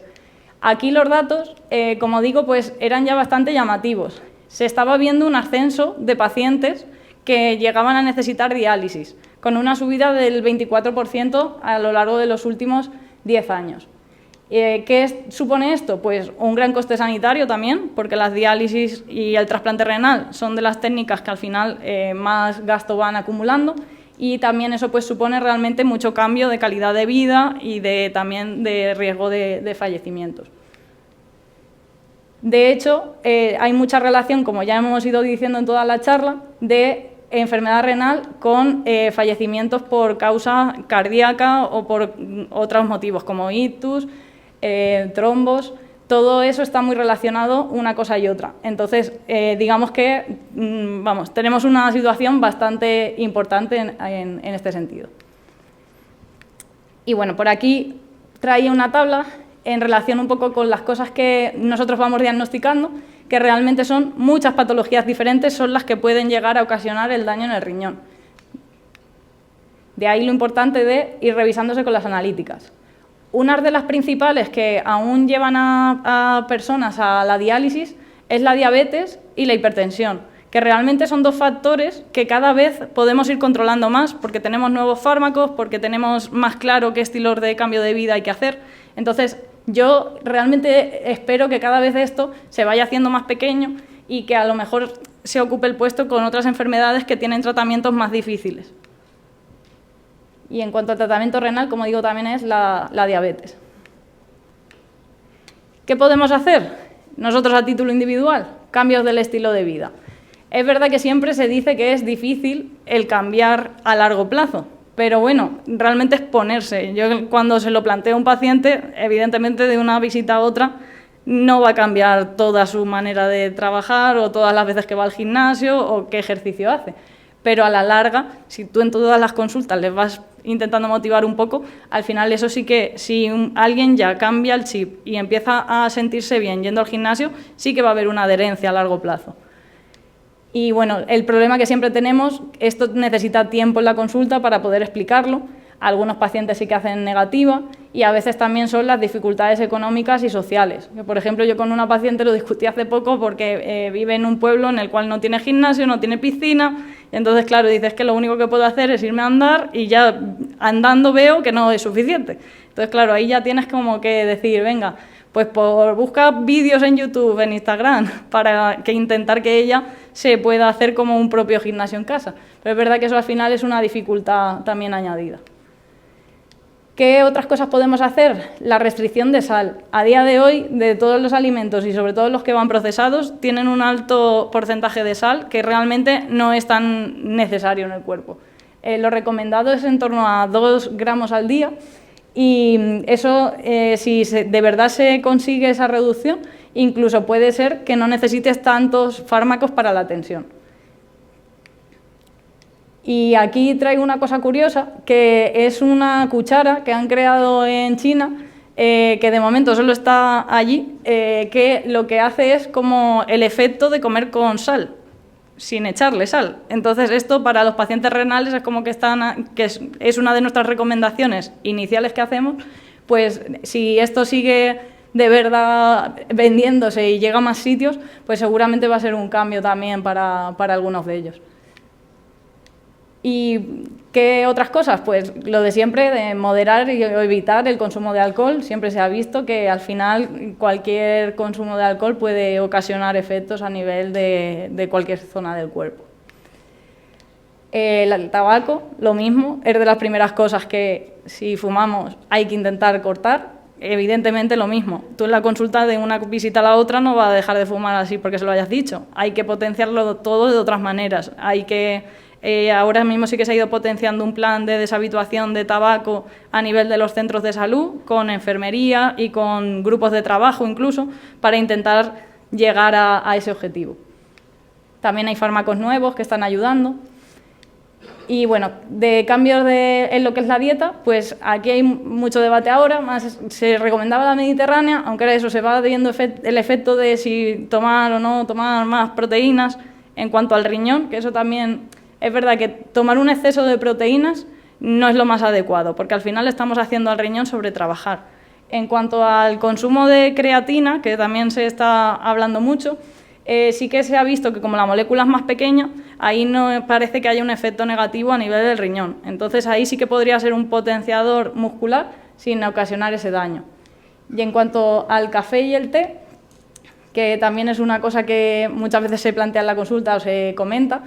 Aquí los datos, como digo, pues eran ya bastante llamativos. Se estaba viendo un ascenso de pacientes que llegaban a necesitar diálisis, con una subida del 24% a lo largo de los últimos 10 años. ¿Qué supone esto? Pues un gran coste sanitario también, porque las diálisis y el trasplante renal son de las técnicas que al final más gasto van acumulando, y también eso pues supone realmente mucho cambio de calidad de vida y también de riesgo de fallecimientos. De hecho, hay mucha relación, como ya hemos ido diciendo en toda la charla, de enfermedad renal con fallecimientos por causa cardíaca o por otros motivos, como ictus, trombos. Todo eso está muy relacionado una cosa y otra. Entonces, digamos que tenemos una situación bastante importante en este sentido. Y bueno, por aquí traía una tabla en relación un poco con las cosas que nosotros vamos diagnosticando, que realmente son muchas patologías diferentes, son las que pueden llegar a ocasionar el daño en el riñón. De ahí lo importante de ir revisándose con las analíticas. Una de las principales que aún llevan a personas a la diálisis es la diabetes y la hipertensión, que realmente son 2 factores que cada vez podemos ir controlando más porque tenemos nuevos fármacos, porque tenemos más claro qué estilos de cambio de vida hay que hacer. Entonces, yo realmente espero que cada vez esto se vaya haciendo más pequeño y que a lo mejor se ocupe el puesto con otras enfermedades que tienen tratamientos más difíciles. Y en cuanto al tratamiento renal, como digo, también es la diabetes. ¿Qué podemos hacer nosotros a título individual? Cambios del estilo de vida. Es verdad que siempre se dice que es difícil el cambiar a largo plazo, pero bueno, realmente es ponerse. Yo cuando se lo planteo a un paciente, evidentemente de una visita a otra, no va a cambiar toda su manera de trabajar o todas las veces que va al gimnasio o qué ejercicio hace. Pero a la larga, si tú en todas las consultas les vas intentando motivar un poco, al final eso sí que, si alguien ya cambia el chip y empieza a sentirse bien yendo al gimnasio, sí que va a haber una adherencia a largo plazo. Y bueno, el problema que siempre tenemos, esto necesita tiempo en la consulta para poder explicarlo. Algunos pacientes sí que hacen negativa y a veces también son las dificultades económicas y sociales. Por ejemplo, yo con una paciente lo discutí hace poco porque vive en un pueblo en el cual no tiene gimnasio, no tiene piscina, y entonces, claro, dices que lo único que puedo hacer es irme a andar y ya andando veo que no es suficiente. Entonces, claro, ahí ya tienes como que decir, venga, pues busca vídeos en YouTube, en Instagram, para intentar que ella se pueda hacer como un propio gimnasio en casa. Pero es verdad que eso al final es una dificultad también añadida. ¿Qué otras cosas podemos hacer? La restricción de sal. A día de hoy, de todos los alimentos y sobre todo los que van procesados, tienen un alto porcentaje de sal que realmente no es tan necesario en el cuerpo. Lo recomendado es en torno a 2 gramos al día y eso, si de verdad se consigue esa reducción, incluso puede ser que no necesites tantos fármacos para la tensión. Y aquí traigo una cosa curiosa, que es una cuchara que han creado en China, que de momento solo está allí, que lo que hace es como el efecto de comer con sal, sin echarle sal. Entonces esto para los pacientes renales es como que es una de nuestras recomendaciones iniciales que hacemos, pues si esto sigue de verdad vendiéndose y llega a más sitios, pues seguramente va a ser un cambio también para algunos de ellos. ¿Y qué otras cosas? Pues lo de siempre, de moderar y evitar el consumo de alcohol. Siempre se ha visto que al final cualquier consumo de alcohol puede ocasionar efectos a nivel de cualquier zona del cuerpo. El tabaco, lo mismo, es de las primeras cosas que si fumamos hay que intentar cortar. Evidentemente lo mismo. Tú en la consulta de una visita a la otra no vas a dejar de fumar así porque se lo hayas dicho. Hay que potenciarlo todo de otras maneras. Hay que... ahora mismo sí que se ha ido potenciando un plan de deshabituación de tabaco a nivel de los centros de salud, con enfermería y con grupos de trabajo incluso, para intentar llegar a ese objetivo. También hay fármacos nuevos que están ayudando. Y bueno, de cambios en lo que es la dieta, pues aquí hay mucho debate ahora, más se recomendaba la mediterránea, aunque ahora eso se va viendo el efecto de si tomar o no tomar más proteínas en cuanto al riñón, que eso también... Es verdad que tomar un exceso de proteínas no es lo más adecuado, porque al final estamos haciendo al riñón sobretrabajar. En cuanto al consumo de creatina, que también se está hablando mucho, sí que se ha visto que como la molécula es más pequeña, ahí no parece que haya un efecto negativo a nivel del riñón. Entonces ahí sí que podría ser un potenciador muscular sin ocasionar ese daño. Y en cuanto al café y el té, que también es una cosa que muchas veces se plantea en la consulta o se comenta,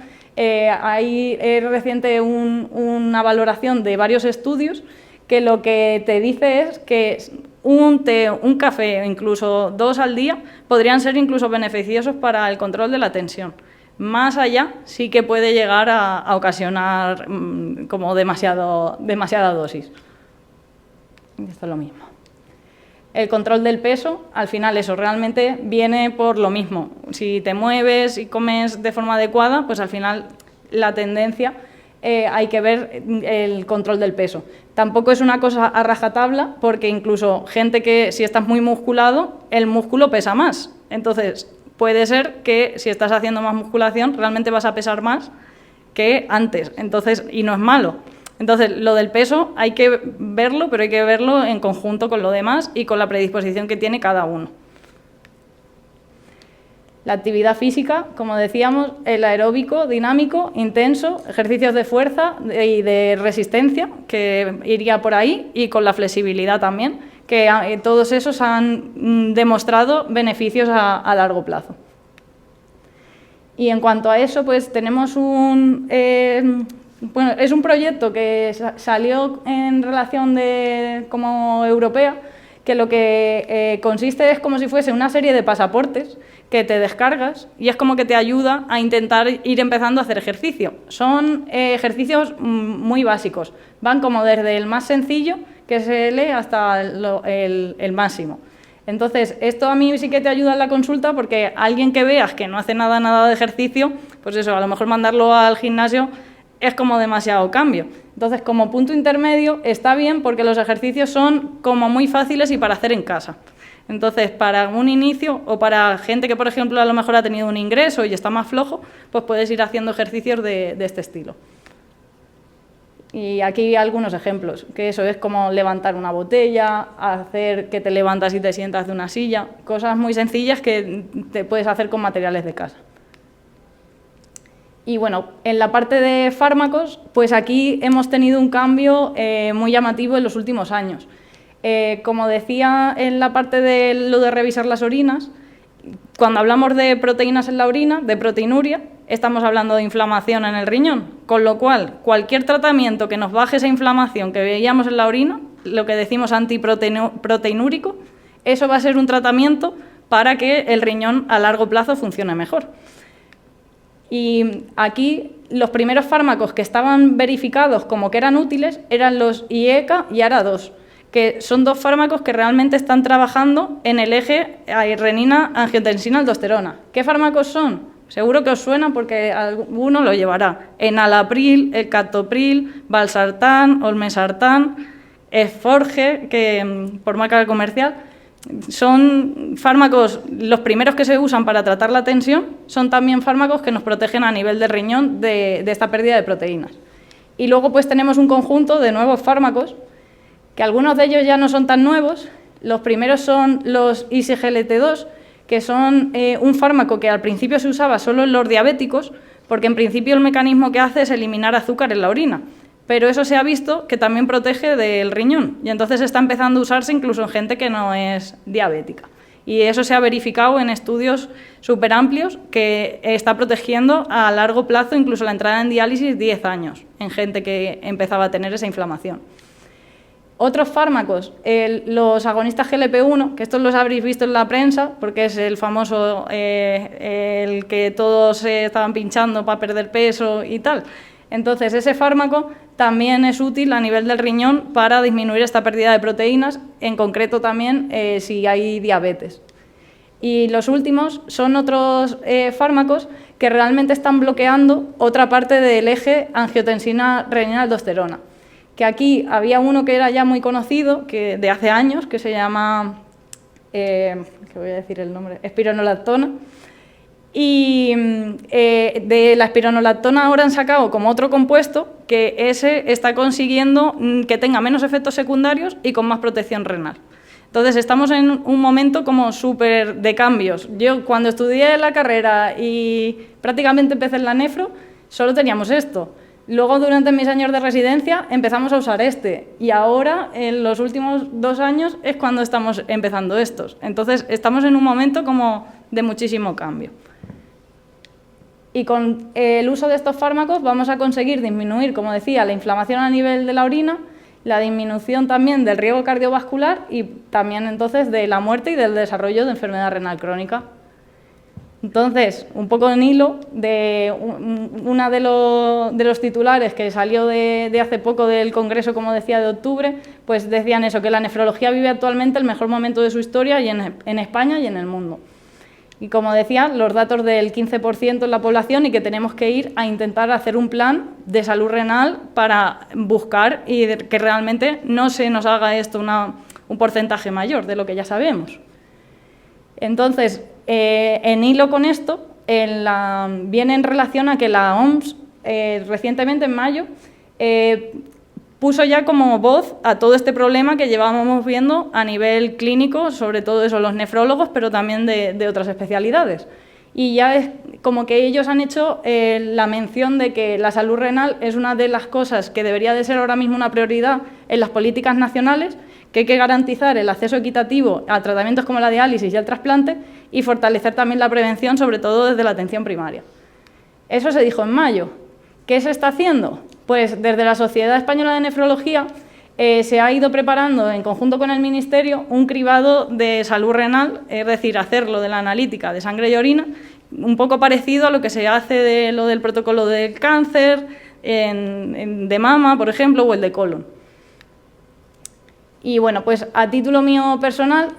hay reciente una valoración de varios estudios que lo que te dice es que un té, un café, incluso 2 al día, podrían ser incluso beneficiosos para el control de la tensión. Más allá sí que puede llegar a ocasionar como demasiada dosis. Esto es lo mismo. El control del peso, al final eso realmente viene por lo mismo. Si te mueves y comes de forma adecuada, pues al final la tendencia hay que ver el control del peso. Tampoco es una cosa a rajatabla, porque incluso gente que si estás muy musculado, el músculo pesa más. Entonces puede ser que si estás haciendo más musculación, realmente vas a pesar más que antes. Entonces, y no es malo. Entonces, lo del peso hay que verlo, pero hay que verlo en conjunto con lo demás y con la predisposición que tiene cada uno. La actividad física, como decíamos, el aeróbico, dinámico, intenso, ejercicios de fuerza y de resistencia, que iría por ahí, y con la flexibilidad también, que todos esos han demostrado beneficios a largo plazo. Y en cuanto a eso, pues tenemos bueno, es un proyecto que salió en relación como europea, que lo que consiste es como si fuese una serie de pasaportes que te descargas y es como que te ayuda a intentar ir empezando a hacer ejercicio. Son ejercicios muy básicos, van como desde el más sencillo, que se lee, hasta el máximo. Entonces, esto a mí sí que te ayuda en la consulta porque alguien que veas que no hace nada de ejercicio, pues eso, a lo mejor mandarlo al gimnasio es como demasiado cambio. Entonces, como punto intermedio está bien porque los ejercicios son como muy fáciles y para hacer en casa. Entonces, para un inicio o para gente que, por ejemplo, a lo mejor ha tenido un ingreso y está más flojo, pues puedes ir haciendo ejercicios de este estilo. Y aquí algunos ejemplos, que eso es como levantar una botella, hacer que te levantas y te sientas de una silla, cosas muy sencillas que te puedes hacer con materiales de casa. Y bueno, en la parte de fármacos, pues aquí hemos tenido un cambio muy llamativo en los últimos años. Como decía en la parte de lo de revisar las orinas, cuando hablamos de proteínas en la orina, de proteinuria, estamos hablando de inflamación en el riñón, con lo cual cualquier tratamiento que nos baje esa inflamación que veíamos en la orina, lo que decimos antiproteinúrico, eso va a ser un tratamiento para que el riñón a largo plazo funcione mejor. Y aquí los primeros fármacos que estaban verificados como que eran útiles eran los IECA y ARA2, que son dos fármacos que realmente están trabajando en el eje renina-angiotensina-aldosterona. ¿Qué fármacos son? Seguro que os suena porque alguno lo llevará. Enalapril, el captopril, valsartán, olmesartán, Esforge, que por marca comercial, son fármacos, los primeros que se usan para tratar la tensión, son también fármacos que nos protegen a nivel del riñón de esta pérdida de proteínas. Y luego pues tenemos un conjunto de nuevos fármacos, que algunos de ellos ya no son tan nuevos. Los primeros son los ISGLT2, que son un fármaco que al principio se usaba solo en los diabéticos, porque en principio el mecanismo que hace es eliminar azúcar en la orina, pero eso se ha visto que también protege del riñón, y entonces está empezando a usarse incluso en gente que no es diabética. Y eso se ha verificado en estudios súper amplios, que está protegiendo a largo plazo incluso la entrada en diálisis 10 años, en gente que empezaba a tener esa inflamación. Otros fármacos, los agonistas GLP-1, que estos los habréis visto en la prensa, porque es el famoso, el que todos se estaban pinchando para perder peso y tal. Entonces, ese fármaco también es útil a nivel del riñón para disminuir esta pérdida de proteínas, en concreto también si hay diabetes. Y los últimos son otros fármacos que realmente están bloqueando otra parte del eje angiotensina-renina-aldosterona. Que aquí había uno que era ya muy conocido, que de hace años, que se llama, que voy a decir el nombre, espironolactona, y de la espironolactona ahora han sacado como otro compuesto que ese está consiguiendo que tenga menos efectos secundarios y con más protección renal. Entonces estamos en un momento como súper de cambios. Yo cuando estudié la carrera y prácticamente empecé en la nefro, solo teníamos esto. Luego, durante mis años de residencia, empezamos a usar este, y ahora, en los últimos 2 años, es cuando estamos empezando estos. Entonces, estamos en un momento como de muchísimo cambio. Y con el uso de estos fármacos vamos a conseguir disminuir, como decía, la inflamación a nivel de la orina, la disminución también del riesgo cardiovascular y también, entonces, de la muerte y del desarrollo de enfermedad renal crónica. Entonces, un poco en hilo de una de los titulares que salió de hace poco del Congreso, como decía, de octubre, pues decían eso, que la nefrología vive actualmente el mejor momento de su historia y en España y en el mundo. Y como decía, los datos del 15% en la población y que tenemos que ir a intentar hacer un plan de salud renal para buscar y que realmente no se nos haga esto un porcentaje mayor de lo que ya sabemos. Entonces, en hilo con esto, viene en relación a que la OMS recientemente, en mayo, puso ya como voz a todo este problema que llevábamos viendo a nivel clínico, sobre todo eso, los nefrólogos, pero también de otras especialidades. Y ya es como que ellos han hecho la mención de que la salud renal es una de las cosas que debería de ser ahora mismo una prioridad en las políticas nacionales, que hay que garantizar el acceso equitativo a tratamientos como la diálisis y el trasplante y fortalecer también la prevención, sobre todo desde la atención primaria. Eso se dijo en mayo. ¿Qué se está haciendo? Pues desde la Sociedad Española de Nefrología se ha ido preparando en conjunto con el Ministerio un cribado de salud renal, es decir, hacerlo de la analítica de sangre y orina, un poco parecido a lo que se hace de lo del protocolo del cáncer, de mama, por ejemplo, o el de colon. Y bueno, pues a título mío personal,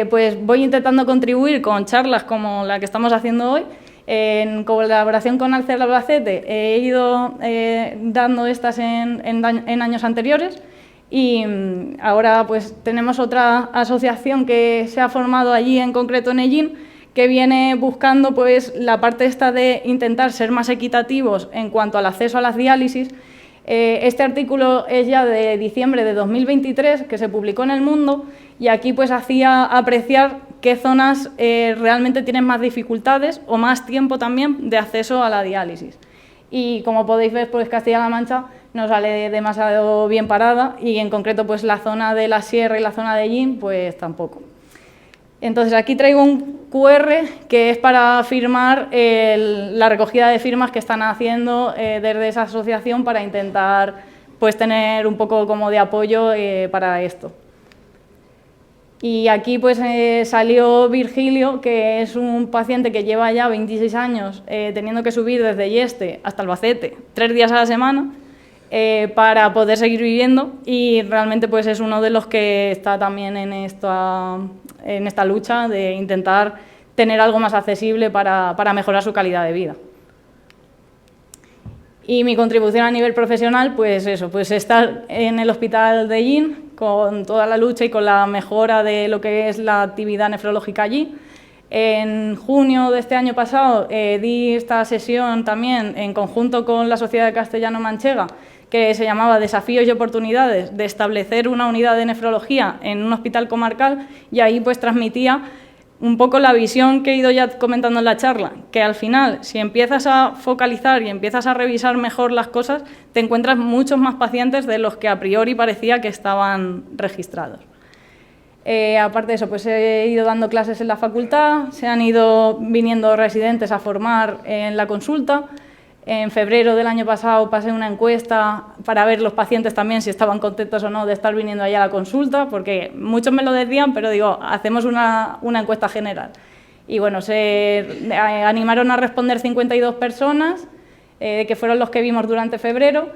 pues voy intentando contribuir con charlas como la que estamos haciendo hoy. En colaboración con Alcer Albacete he ido dando estas en años anteriores y ahora pues tenemos otra asociación que se ha formado allí, en concreto en Ellín, que viene buscando pues la parte esta de intentar ser más equitativos en cuanto al acceso a las diálisis, Este artículo es ya de diciembre de 2023, que se publicó en El Mundo, y aquí pues hacía apreciar qué zonas realmente tienen más dificultades o más tiempo también de acceso a la diálisis. Y como podéis ver, pues Castilla-La Mancha no sale demasiado bien parada y en concreto pues la zona de la Sierra y la zona de Ellín pues tampoco. Entonces aquí traigo un QR que es para firmar la recogida de firmas que están haciendo desde esa asociación para intentar pues tener un poco como de apoyo para esto. Y aquí pues salió Virgilio, que es un paciente que lleva ya 26 años teniendo que subir desde Yeste hasta Albacete 3 días a la semana para poder seguir viviendo, y realmente pues es uno de los que está también en esta lucha de intentar tener algo más accesible para mejorar su calidad de vida. Y mi contribución a nivel profesional, pues eso, pues estar en el hospital de Ellín con toda la lucha y con la mejora de lo que es la actividad nefrológica allí. En junio de este año pasado di esta sesión también en conjunto con la Sociedad Castellano-Manchega, que se llamaba Desafíos y oportunidades de establecer una unidad de nefrología en un hospital comarcal, y ahí pues transmitía un poco la visión que he ido ya comentando en la charla, que al final, si empiezas a focalizar y empiezas a revisar mejor las cosas, te encuentras muchos más pacientes de los que a priori parecía que estaban registrados. Aparte de eso, pues he ido dando clases en la facultad, se han ido viniendo residentes a formar en la consulta. En febrero del año pasado pasé una encuesta para ver los pacientes también si estaban contentos o no de estar viniendo allá a la consulta, porque muchos me lo decían, pero digo, hacemos una encuesta general. Y bueno, se animaron a responder 52 personas, que fueron los que vimos durante febrero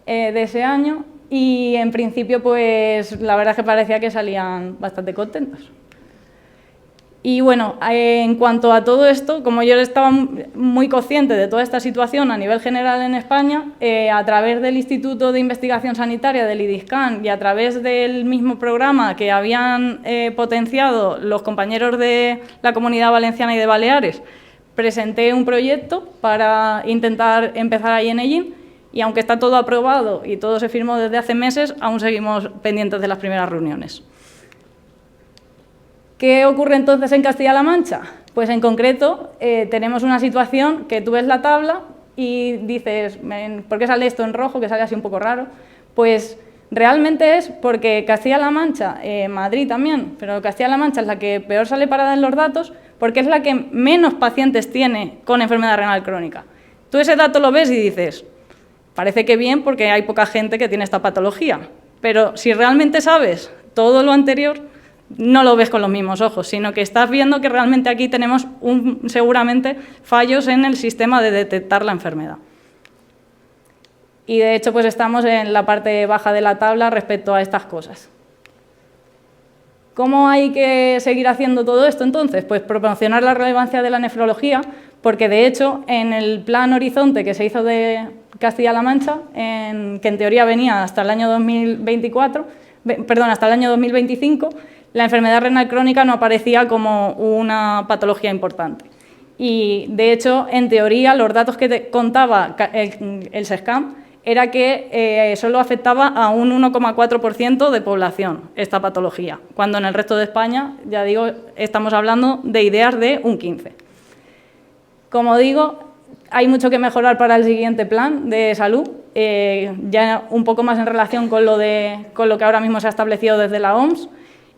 de ese año, y en principio pues la verdad es que parecía que salían bastante contentos. Y bueno, en cuanto a todo esto, como yo estaba muy consciente de toda esta situación a nivel general en España, a través del Instituto de Investigación Sanitaria del IDISCAN y a través del mismo programa que habían potenciado los compañeros de la Comunidad Valenciana y de Baleares, presenté un proyecto para intentar empezar ahí en Ellín, y aunque está todo aprobado y todo se firmó desde hace meses, aún seguimos pendientes de las primeras reuniones. ¿Qué ocurre entonces en Castilla-La Mancha? Pues en concreto tenemos una situación que tú ves la tabla y dices, ¿por qué sale esto en rojo, que sale así un poco raro? Pues realmente es porque Castilla-La Mancha, Madrid también, pero Castilla-La Mancha es la que peor sale parada en los datos porque es la que menos pacientes tiene con enfermedad renal crónica. Tú ese dato lo ves y dices, parece que bien porque hay poca gente que tiene esta patología, pero si realmente sabes todo lo anterior, no lo ves con los mismos ojos, sino que estás viendo que realmente aquí tenemos seguramente fallos en el sistema de detectar la enfermedad. Y de hecho pues estamos en la parte baja de la tabla respecto a estas cosas. ¿Cómo hay que seguir haciendo todo esto entonces? Pues proporcionar la relevancia de la nefrología, porque de hecho en el plan Horizonte que se hizo de Castilla-La Mancha, que en teoría venía hasta el año 2025, la enfermedad renal crónica no aparecía como una patología importante. Y, de hecho, en teoría, los datos que te contaba el SESCAM era que solo afectaba a un 1,4% de población esta patología, cuando en el resto de España, ya digo, estamos hablando de ideas de un 15%. Como digo, hay mucho que mejorar para el siguiente plan de salud, ya un poco más en relación con lo que ahora mismo se ha establecido desde la OMS,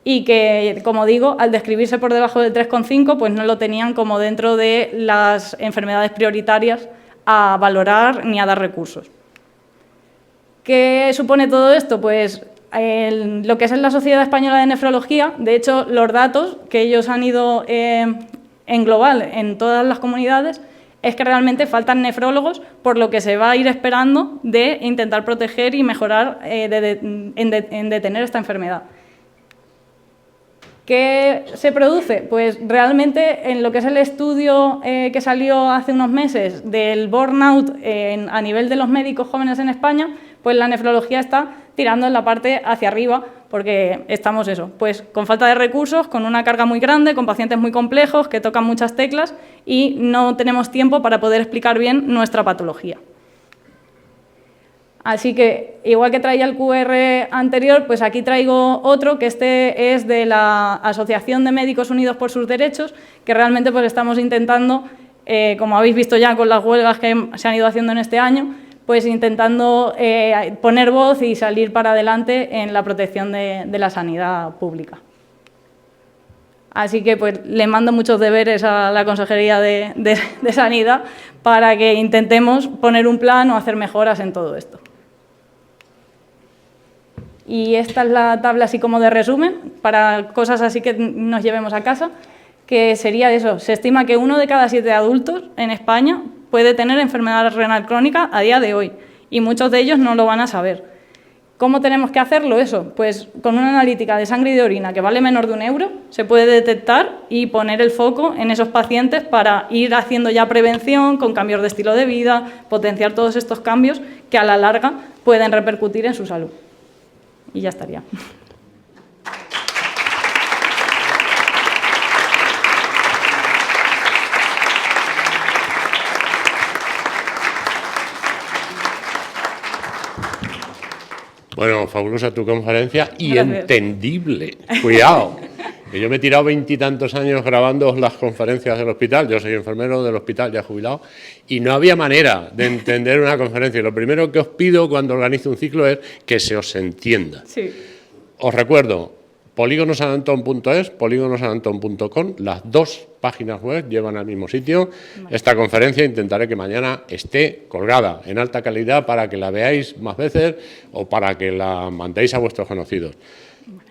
y que, como digo, al describirse por debajo del 3,5, pues no lo tenían como dentro de las enfermedades prioritarias a valorar ni a dar recursos. ¿Qué supone todo esto? Pues lo que es la Sociedad Española de Nefrología, de hecho, los datos que ellos han ido en global en todas las comunidades es que realmente faltan nefrólogos, por lo que se va a ir esperando de intentar proteger y mejorar en detener esta enfermedad. ¿Qué se produce? Pues realmente en lo que es el estudio que salió hace unos meses del burnout a nivel de los médicos jóvenes en España, pues la nefrología está tirando en la parte hacia arriba, porque estamos pues con falta de recursos, con una carga muy grande, con pacientes muy complejos que tocan muchas teclas y no tenemos tiempo para poder explicar bien nuestra patología. Así que, igual que traía el QR anterior, pues aquí traigo otro, que este es de la Asociación de Médicos Unidos por sus Derechos, que realmente pues estamos intentando, como habéis visto ya con las huelgas que se han ido haciendo en este año, pues intentando poner voz y salir para adelante en la protección de la sanidad pública. Así que pues le mando muchos deberes a la Consejería de Sanidad para que intentemos poner un plan o hacer mejoras en todo esto. Y esta es la tabla así como de resumen, para cosas así que nos llevemos a casa, que sería eso. Se estima que 1 de cada 7 adultos en España puede tener enfermedad renal crónica a día de hoy, y muchos de ellos no lo van a saber. ¿Cómo tenemos que hacerlo eso? Pues con una analítica de sangre y de orina que vale menos de €1, se puede detectar y poner el foco en esos pacientes para ir haciendo ya prevención con cambios de estilo de vida, potenciar todos estos cambios que a la larga pueden repercutir en su salud. Y ya estaría. Bueno, fabulosa tu conferencia y Gracias. entendible. Cuidado, que yo me he tirado 20 y tantos años grabando las conferencias del hospital. Yo soy enfermero del hospital, ya jubilado, y no había manera de entender una conferencia. Y lo primero que os pido cuando organizo un ciclo es que se os entienda. Sí. Os recuerdo, polígonosanantón.es, polígonosanantón.com, las dos páginas web llevan al mismo sitio. Vale. Esta conferencia intentaré que mañana esté colgada en alta calidad para que la veáis más veces o para que la mandéis a vuestros conocidos. Vale.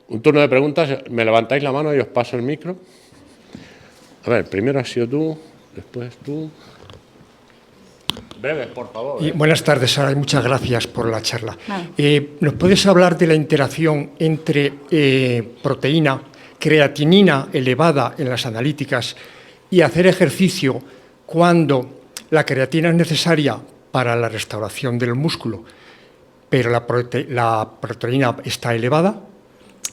Un turno de preguntas, me levantáis la mano y os paso el micro. A ver, primero has sido tú, después tú. Breves, por favor. Buenas tardes, Sara, y muchas gracias por la charla. ¿Nos puedes hablar de la interacción entre proteína, creatinina elevada en las analíticas y hacer ejercicio cuando la creatina es necesaria para la restauración del músculo, pero la proteína está elevada?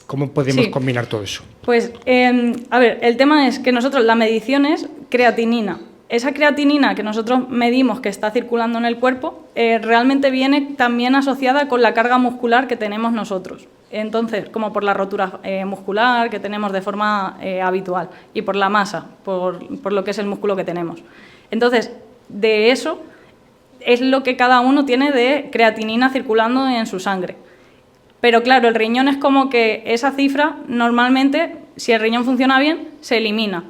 ¿Cómo podemos combinar todo eso? Pues, a ver, el tema es que nosotros la medición es creatinina. Esa creatinina que nosotros medimos que está circulando en el cuerpo realmente viene también asociada con la carga muscular que tenemos nosotros. Entonces, como por la rotura muscular que tenemos de forma habitual y por la masa, por lo que es el músculo que tenemos. Entonces, de eso es lo que cada uno tiene de creatinina circulando en su sangre. Pero claro, el riñón es como que esa cifra normalmente, si el riñón funciona bien, se elimina.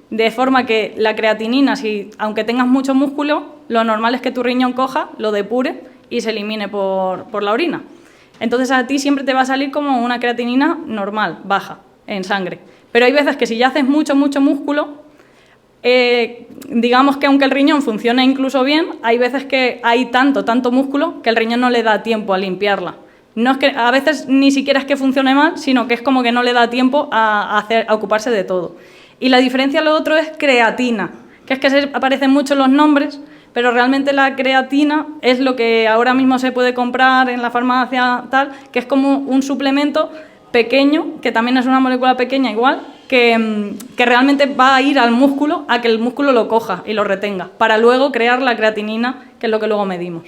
De forma que la creatinina, aunque tengas mucho músculo, lo normal es que tu riñón coja, lo depure y se elimine por la orina. Entonces a ti siempre te va a salir como una creatinina normal, baja, en sangre. Pero hay veces que si ya haces mucho músculo, digamos que aunque el riñón funcione incluso bien, hay veces que hay tanto músculo que el riñón no le da tiempo a limpiarla. No es que, a veces ni siquiera es que funcione mal, sino que es como que no le da tiempo a ocuparse de todo. Y la diferencia lo otro es creatina, que es que aparecen mucho los nombres, pero realmente la creatina es lo que ahora mismo se puede comprar en la farmacia tal, que es como un suplemento pequeño, que también es una molécula pequeña igual, que realmente va a ir al músculo, a que el músculo lo coja y lo retenga, para luego crear la creatinina, que es lo que luego medimos.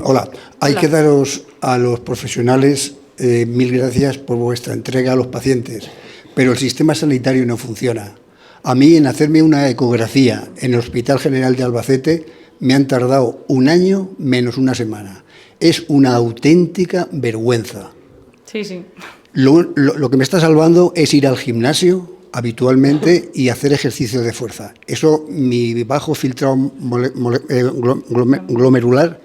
Hola, hay que daros a los profesionales mil gracias por vuestra entrega a los pacientes, pero el sistema sanitario no funciona. A mí, en hacerme una ecografía en el Hospital General de Albacete, me han tardado 1 año menos 1 semana. Es una auténtica vergüenza. Sí. Lo que me está salvando es ir al gimnasio habitualmente y hacer ejercicio de fuerza. Eso, mi bajo filtrado glomerular,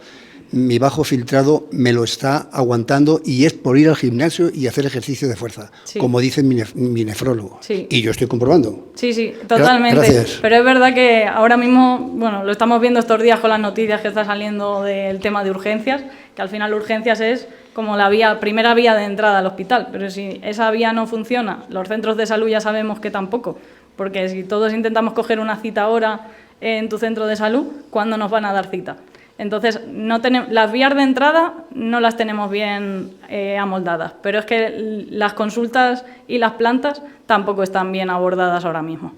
mi bajo filtrado me lo está aguantando y es por ir al gimnasio y hacer ejercicio de fuerza, como dice mi nefrólogo. Sí. Y yo estoy comprobando. Sí, totalmente. Gracias. Pero es verdad que ahora mismo, bueno, lo estamos viendo estos días con las noticias que está saliendo del tema de urgencias, que al final urgencias es como la primera vía de entrada al hospital, pero si esa vía no funciona, los centros de salud ya sabemos que tampoco, porque si todos intentamos coger una cita ahora en tu centro de salud, ¿cuándo nos van a dar cita? Entonces, las vías de entrada no las tenemos bien amoldadas, pero es que las consultas y las plantas tampoco están bien abordadas ahora mismo.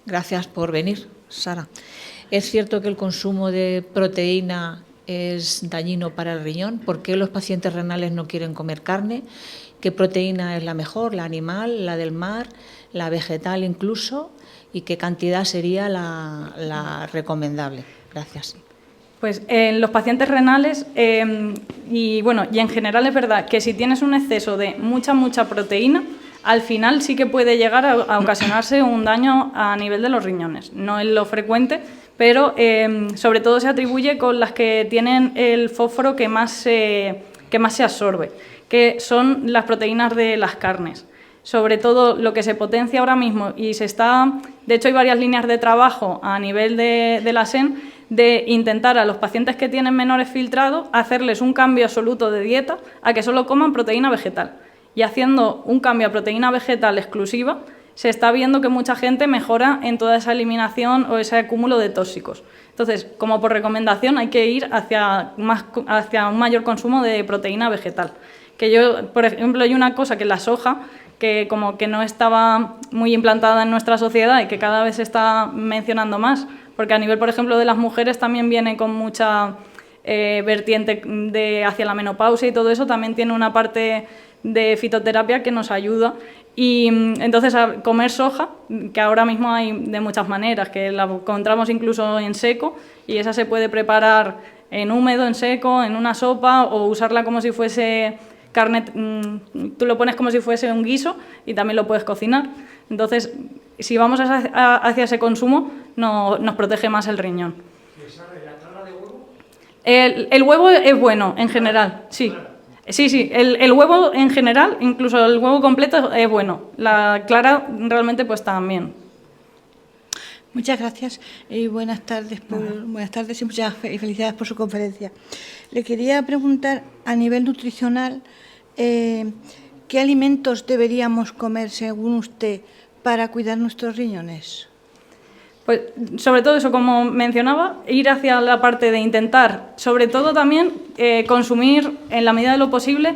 Gracias por venir. Sara, ¿es cierto que el consumo de proteína es dañino para el riñón? ¿Por qué los pacientes renales no quieren comer carne? ¿Qué proteína es la mejor? ¿La animal, la del mar, la vegetal incluso? ¿Y qué cantidad sería la recomendable? Gracias. Pues en los pacientes renales y en general es verdad que si tienes un exceso de mucha proteína, al final sí que puede llegar a ocasionarse un daño a nivel de los riñones. No es lo frecuente, pero sobre todo se atribuye con las que tienen el fósforo que más se absorbe, que son las proteínas de las carnes. Sobre todo lo que se potencia ahora mismo de hecho hay varias líneas de trabajo a nivel de la SEN de intentar a los pacientes que tienen menores filtrados hacerles un cambio absoluto de dieta a que solo coman proteína vegetal. Y haciendo un cambio a proteína vegetal exclusiva, se está viendo que mucha gente mejora en toda esa eliminación o ese acúmulo de tóxicos. Entonces, como por recomendación, hay que ir hacia un mayor consumo de proteína vegetal. Que yo, por ejemplo, hay una cosa que la soja, que como que no estaba muy implantada en nuestra sociedad y que cada vez se está mencionando más, porque a nivel, por ejemplo, de las mujeres también viene con mucha vertiente hacia la menopausia y todo eso, también tiene una parte de fitoterapia que nos ayuda. Y entonces a comer soja, que ahora mismo hay de muchas maneras, que la encontramos incluso en seco y esa se puede preparar en húmedo, en seco, en una sopa o usarla como si fuese carne, tú lo pones como si fuese un guiso y también lo puedes cocinar. Entonces, si vamos hacia ese consumo, nos protege más el riñón. ¿La clara de huevo? El huevo es bueno, en general, sí. Sí, el huevo en general, incluso el huevo completo es bueno. La clara realmente pues también. Muchas gracias y buenas tardes y muchas felicidades por su conferencia. Le quería preguntar a nivel nutricional, ¿qué alimentos deberíamos comer según usted para cuidar nuestros riñones? Pues sobre todo eso, como mencionaba, ir hacia la parte de intentar, sobre todo también consumir en la medida de lo posible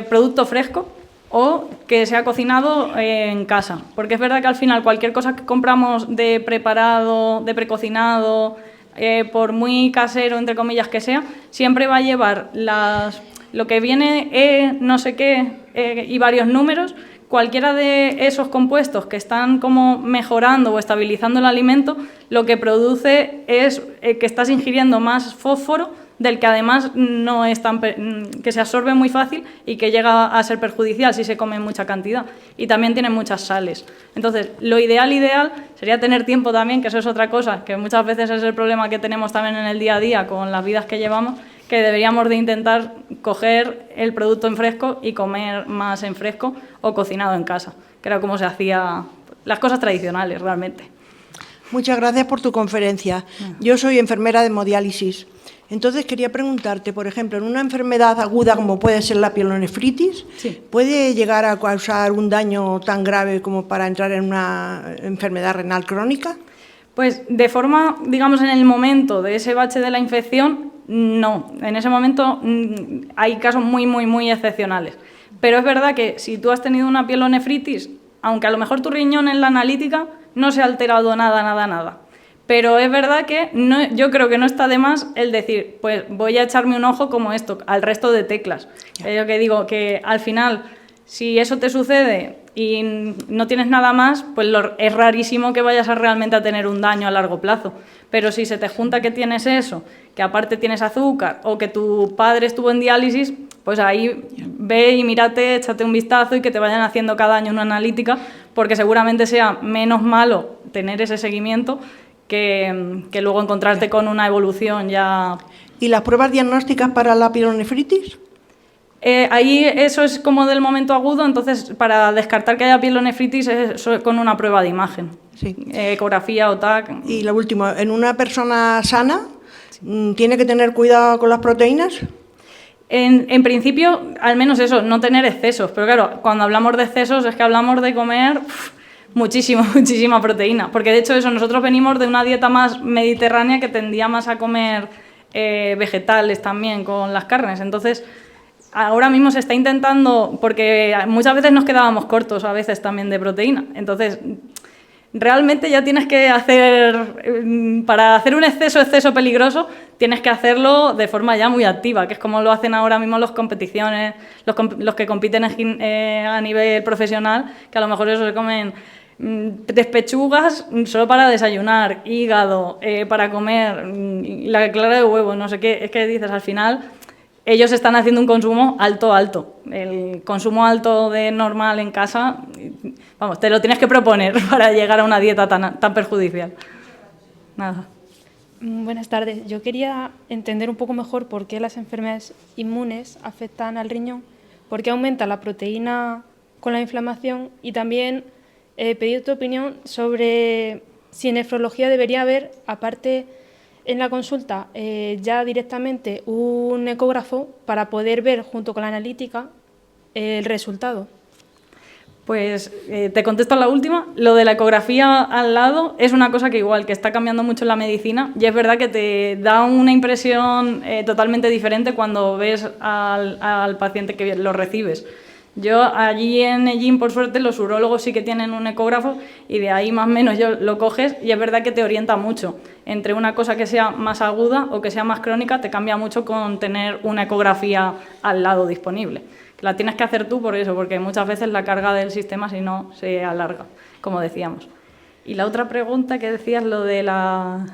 producto fresco o que sea cocinado en casa, porque es verdad que al final cualquier cosa que compramos de preparado, de precocinado, por muy casero, entre comillas, que sea, siempre va a llevar lo que viene no sé qué y varios números. Cualquiera de esos compuestos que están como mejorando o estabilizando el alimento, lo que produce es que estás ingiriendo más fósforo, del que además no es que se absorbe muy fácil y que llega a ser perjudicial si se come en mucha cantidad. Y también tiene muchas sales. Entonces, lo ideal sería tener tiempo también, que eso es otra cosa, que muchas veces es el problema que tenemos también en el día a día con las vidas que llevamos, que deberíamos de intentar coger el producto en fresco y comer más en fresco o cocinado en casa, que era como se hacía las cosas tradicionales realmente. Muchas gracias por tu conferencia. Yo soy enfermera de hemodiálisis. Entonces quería preguntarte, por ejemplo, en una enfermedad aguda como puede ser la pielonefritis, sí, ¿puede llegar a causar un daño tan grave como para entrar en una enfermedad renal crónica? Pues de forma, digamos, en el momento de ese bache de la infección, no. En ese momento hay casos muy excepcionales. Pero es verdad que si tú has tenido una pielonefritis, aunque a lo mejor tu riñón en la analítica no se ha alterado nada. Pero es verdad que yo creo que no está de más el decir, pues voy a echarme un ojo como esto, al resto de teclas. Yo que digo que al final, si eso te sucede y no tienes nada más, pues es rarísimo que vayas realmente a tener un daño a largo plazo. Pero si se te junta que tienes eso, que aparte tienes azúcar o que tu padre estuvo en diálisis, pues ahí ve y mírate, échate un vistazo y que te vayan haciendo cada año una analítica, porque seguramente sea menos malo tener ese seguimiento que luego encontrarte con una evolución ya. ¿Y las pruebas diagnósticas para la pielonefritis? Ahí eso es como del momento agudo, entonces para descartar que haya pielonefritis es con una prueba de imagen, sí. Ecografía o TAC. Y lo último, ¿en una persona sana tiene que tener cuidado con las proteínas? En principio, al menos eso, no tener excesos, pero claro, cuando hablamos de excesos es que hablamos de comer muchísima proteína, porque de hecho eso, nosotros venimos de una dieta más mediterránea que tendía más a comer vegetales también con las carnes, entonces ahora mismo se está intentando, porque muchas veces nos quedábamos cortos a veces también de proteína, entonces realmente ya tienes que hacer, para hacer un exceso peligroso, tienes que hacerlo de forma ya muy activa, que es como lo hacen ahora mismo las competiciones, los que compiten a nivel profesional, que a lo mejor eso se comen 3 pechugas solo para desayunar, hígado, para comer, la clara de huevo, no sé qué, es que dices, al final ellos están haciendo un consumo alto. El consumo alto de normal en casa, vamos, te lo tienes que proponer para llegar a una dieta tan perjudicial. Nada. Buenas tardes. Yo quería entender un poco mejor por qué las enfermedades inmunes afectan al riñón, por qué aumenta la proteína con la inflamación y también pedir tu opinión sobre si en nefrología debería haber, aparte en la consulta, ya directamente un ecógrafo para poder ver junto con la analítica el resultado. Pues te contesto la última. Lo de la ecografía al lado es una cosa que igual, que está cambiando mucho en la medicina y es verdad que te da una impresión totalmente diferente cuando ves al paciente que lo recibes. Yo allí en Ellín, por suerte, los urólogos sí que tienen un ecógrafo y de ahí más o menos lo coges y es verdad que te orienta mucho. Entre una cosa que sea más aguda o que sea más crónica, te cambia mucho con tener una ecografía al lado disponible. La tienes que hacer tú por eso, porque muchas veces la carga del sistema, si no, se alarga, como decíamos. Y la otra pregunta que decías, lo de la...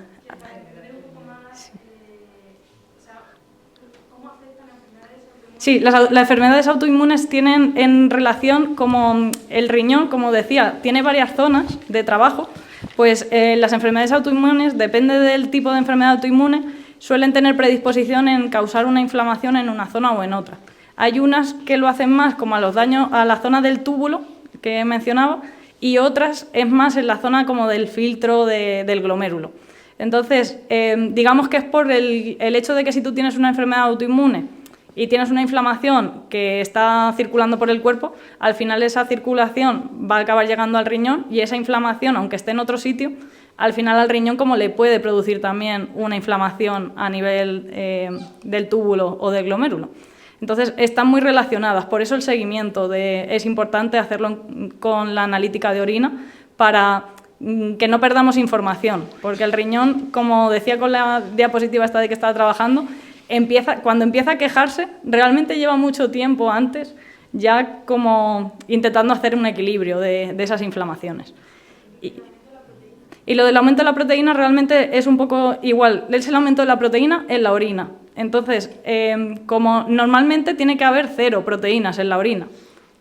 Sí, las enfermedades autoinmunes tienen en relación, como el riñón, como decía, tiene varias zonas de trabajo, pues las enfermedades autoinmunes, depende del tipo de enfermedad autoinmune, suelen tener predisposición en causar una inflamación en una zona o en otra. Hay unas que lo hacen más como a los daños a la zona del túbulo, que mencionaba, y otras es más en la zona como del filtro del glomérulo. Entonces, digamos que es por el hecho de que si tú tienes una enfermedad autoinmune y tienes una inflamación que está circulando por el cuerpo, al final esa circulación va a acabar llegando al riñón y esa inflamación, aunque esté en otro sitio, al final al riñón como le puede producir también una inflamación a nivel del túbulo o del glomérulo. Entonces, están muy relacionadas, por eso el seguimiento es importante hacerlo con la analítica de orina para que no perdamos información, porque el riñón, como decía con la diapositiva esta de que estaba trabajando, cuando empieza a quejarse, realmente lleva mucho tiempo antes ya como intentando hacer un equilibrio de esas inflamaciones. Y lo del aumento de la proteína realmente es un poco igual, es el aumento de la proteína en la orina. Entonces, como normalmente tiene que haber 0 proteínas en la orina,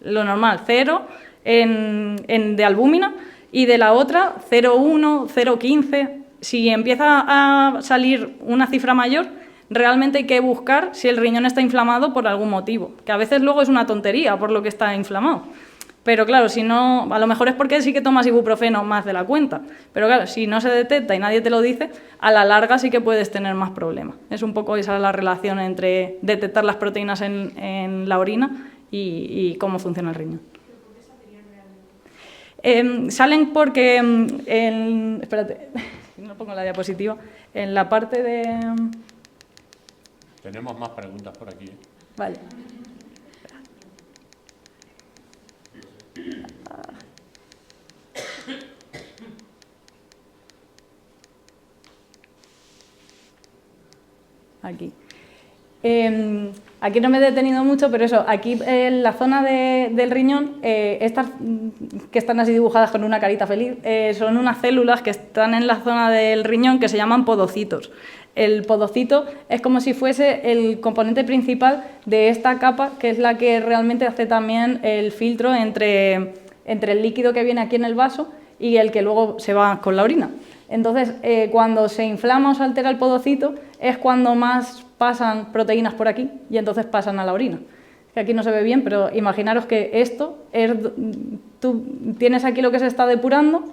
lo normal, 0 de albúmina y de la otra 0,1, 0,15. Si empieza a salir una cifra mayor, realmente hay que buscar si el riñón está inflamado por algún motivo, que a veces luego es una tontería por lo que está inflamado. Pero claro, si no, a lo mejor es porque sí que tomas ibuprofeno más de la cuenta. Pero claro, si no se detecta y nadie te lo dice, a la larga sí que puedes tener más problemas. Es un poco esa la relación entre detectar las proteínas en la orina y cómo funciona el riñón. Salen porque, espérate, no pongo la diapositiva, en la parte de... Tenemos más preguntas por aquí. Vale. Aquí. Aquí no me he detenido mucho, pero eso, aquí en la zona del riñón, estas que están así dibujadas con una carita feliz, son unas células que están en la zona del riñón que se llaman podocitos. El podocito es como si fuese el componente principal de esta capa, que es la que realmente hace también el filtro entre el líquido que viene aquí en el vaso y el que luego se va con la orina. Entonces, cuando se inflama o se altera el podocito, es cuando más pasan proteínas por aquí y entonces pasan a la orina. Que aquí no se ve bien, pero imaginaros que esto es... Tú tienes aquí lo que se está depurando,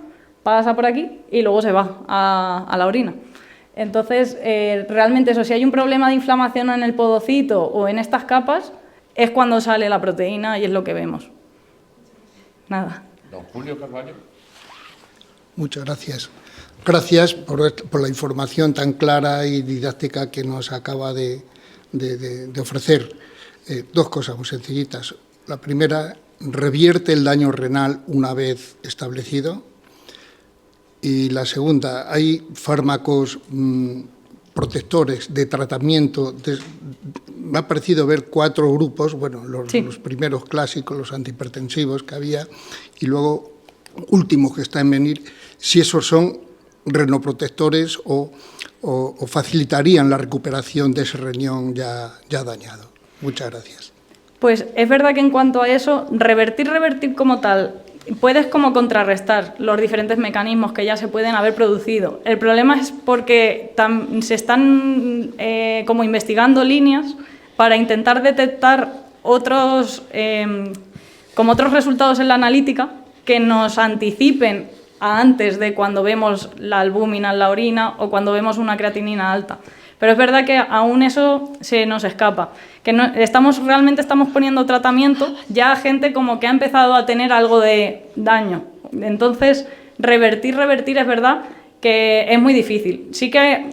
pasa por aquí y luego se va a la orina. Entonces, realmente eso, si hay un problema de inflamación en el podocito o en estas capas, es cuando sale la proteína y es lo que vemos. Nada. Don Julio Carvalho. Muchas gracias. Gracias por la información tan clara y didáctica que nos acaba de ofrecer. 2 cosas muy sencillitas. La primera, ¿revierte el daño renal una vez establecido? Y la segunda, ¿hay fármacos protectores de tratamiento? Me ha parecido ver 4 grupos, bueno, los primeros clásicos, los antihipertensivos que había, y luego últimos que están en venir, si esos son renoprotectores o facilitarían la recuperación de ese riñón ya dañado. Muchas gracias. Pues es verdad que en cuanto a eso, revertir como tal, puedes como contrarrestar los diferentes mecanismos que ya se pueden haber producido. El problema es porque se están como investigando líneas para intentar detectar otros resultados en la analítica que nos anticipen a antes de cuando vemos la albúmina en la orina o cuando vemos una creatinina alta. Pero es verdad que aún eso se nos escapa, que realmente estamos poniendo tratamiento ya a gente como que ha empezado a tener algo de daño. Entonces, revertir es verdad que es muy difícil. Sí que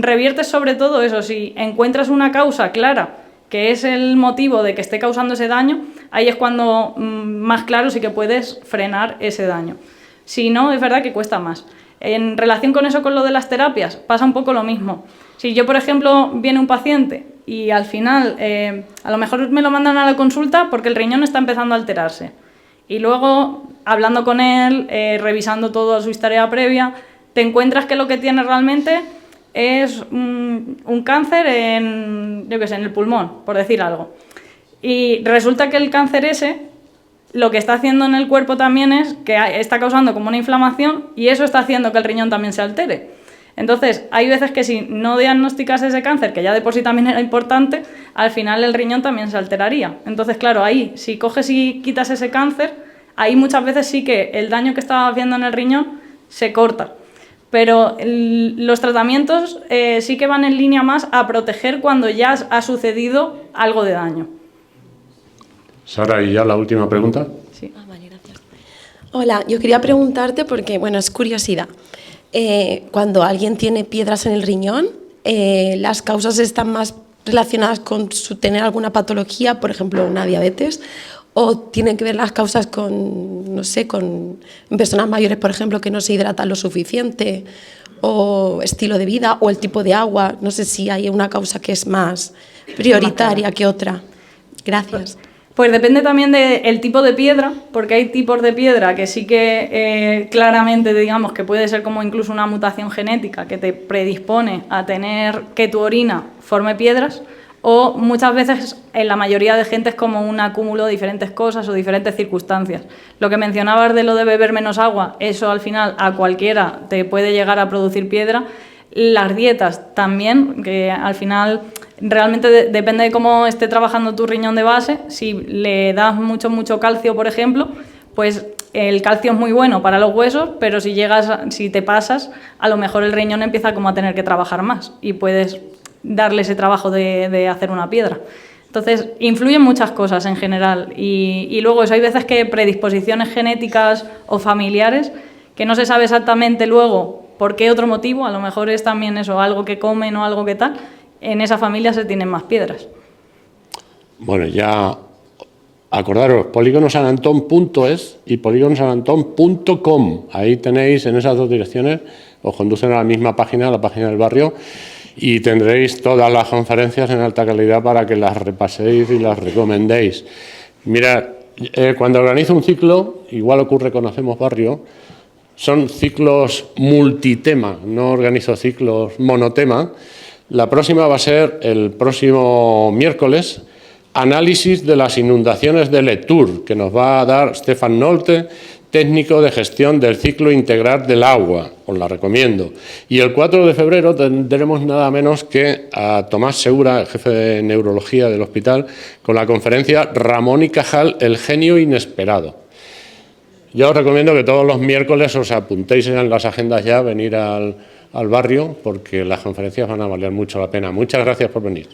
reviertes sobre todo eso, si encuentras una causa clara, que es el motivo de que esté causando ese daño, ahí es cuando más claro sí que puedes frenar ese daño. Si no, es verdad que cuesta más. En relación con eso, con lo de las terapias, pasa un poco lo mismo. Si yo, por ejemplo, viene un paciente y al final a lo mejor me lo mandan a la consulta porque el riñón está empezando a alterarse. Y luego, hablando con él, revisando toda su historia previa, te encuentras que lo que tiene realmente es un cáncer en el pulmón, por decir algo. Y resulta que el cáncer ese, lo que está haciendo en el cuerpo también es que está causando como una inflamación y eso está haciendo que el riñón también se altere. Entonces, hay veces que si no diagnosticas ese cáncer, que ya de por sí también era importante, al final el riñón también se alteraría. Entonces, claro, ahí, si coges y quitas ese cáncer, ahí muchas veces sí que el daño que estaba haciendo en el riñón se corta. Pero los tratamientos sí que van en línea más a proteger cuando ya ha sucedido algo de daño. Sara, y ya la última pregunta. Sí. Vale, gracias. Hola, yo quería preguntarte porque, bueno, es curiosidad. Cuando alguien tiene piedras en el riñón, las causas están más relacionadas con tener alguna patología, por ejemplo, una diabetes, o tienen que ver las causas con, no sé, con personas mayores, por ejemplo, que no se hidratan lo suficiente, o estilo de vida, o el tipo de agua. No sé si hay una causa que es más prioritaria que otra. Gracias. Pues depende también del tipo de piedra, porque hay tipos de piedra que sí que claramente digamos que puede ser como incluso una mutación genética que te predispone a tener que tu orina forme piedras, o muchas veces en la mayoría de gente es como un acúmulo de diferentes cosas o diferentes circunstancias. Lo que mencionabas de lo de beber menos agua, eso al final a cualquiera te puede llegar a producir piedra. Las dietas también, que al final realmente depende de cómo esté trabajando tu riñón de base. Si le das mucho calcio, por ejemplo, pues el calcio es muy bueno para los huesos, pero si te pasas, a lo mejor el riñón empieza como a tener que trabajar más y puedes darle ese trabajo de hacer una piedra. Entonces, influyen muchas cosas en general y luego eso, hay veces que predisposiciones genéticas o familiares que no se sabe exactamente luego por qué otro motivo, a lo mejor es también eso, algo que comen o algo que tal, en esa familia se tienen más piedras. Bueno, ya acordaros, polígonosanantón.es y polígonosanantón.com. Ahí tenéis, en esas dos direcciones, os conducen a la misma página, la página del barrio, y tendréis todas las conferencias en alta calidad para que las repaséis y las recomendéis. Mirad, cuando organizo un ciclo, igual ocurre con Hacemos Barrio, son ciclos multitema, no organizo ciclos monotema. La próxima va a ser el próximo miércoles, análisis de las inundaciones de Letour, que nos va a dar Stefan Nolte, técnico de gestión del ciclo integral del agua, os la recomiendo. Y el 4 de febrero tendremos nada menos que a Tomás Segura, el jefe de neurología del hospital, con la conferencia Ramón y Cajal, el genio inesperado. Yo os recomiendo que todos los miércoles os apuntéis en las agendas ya a venir al barrio, porque las conferencias van a valer mucho la pena. Muchas gracias por venir.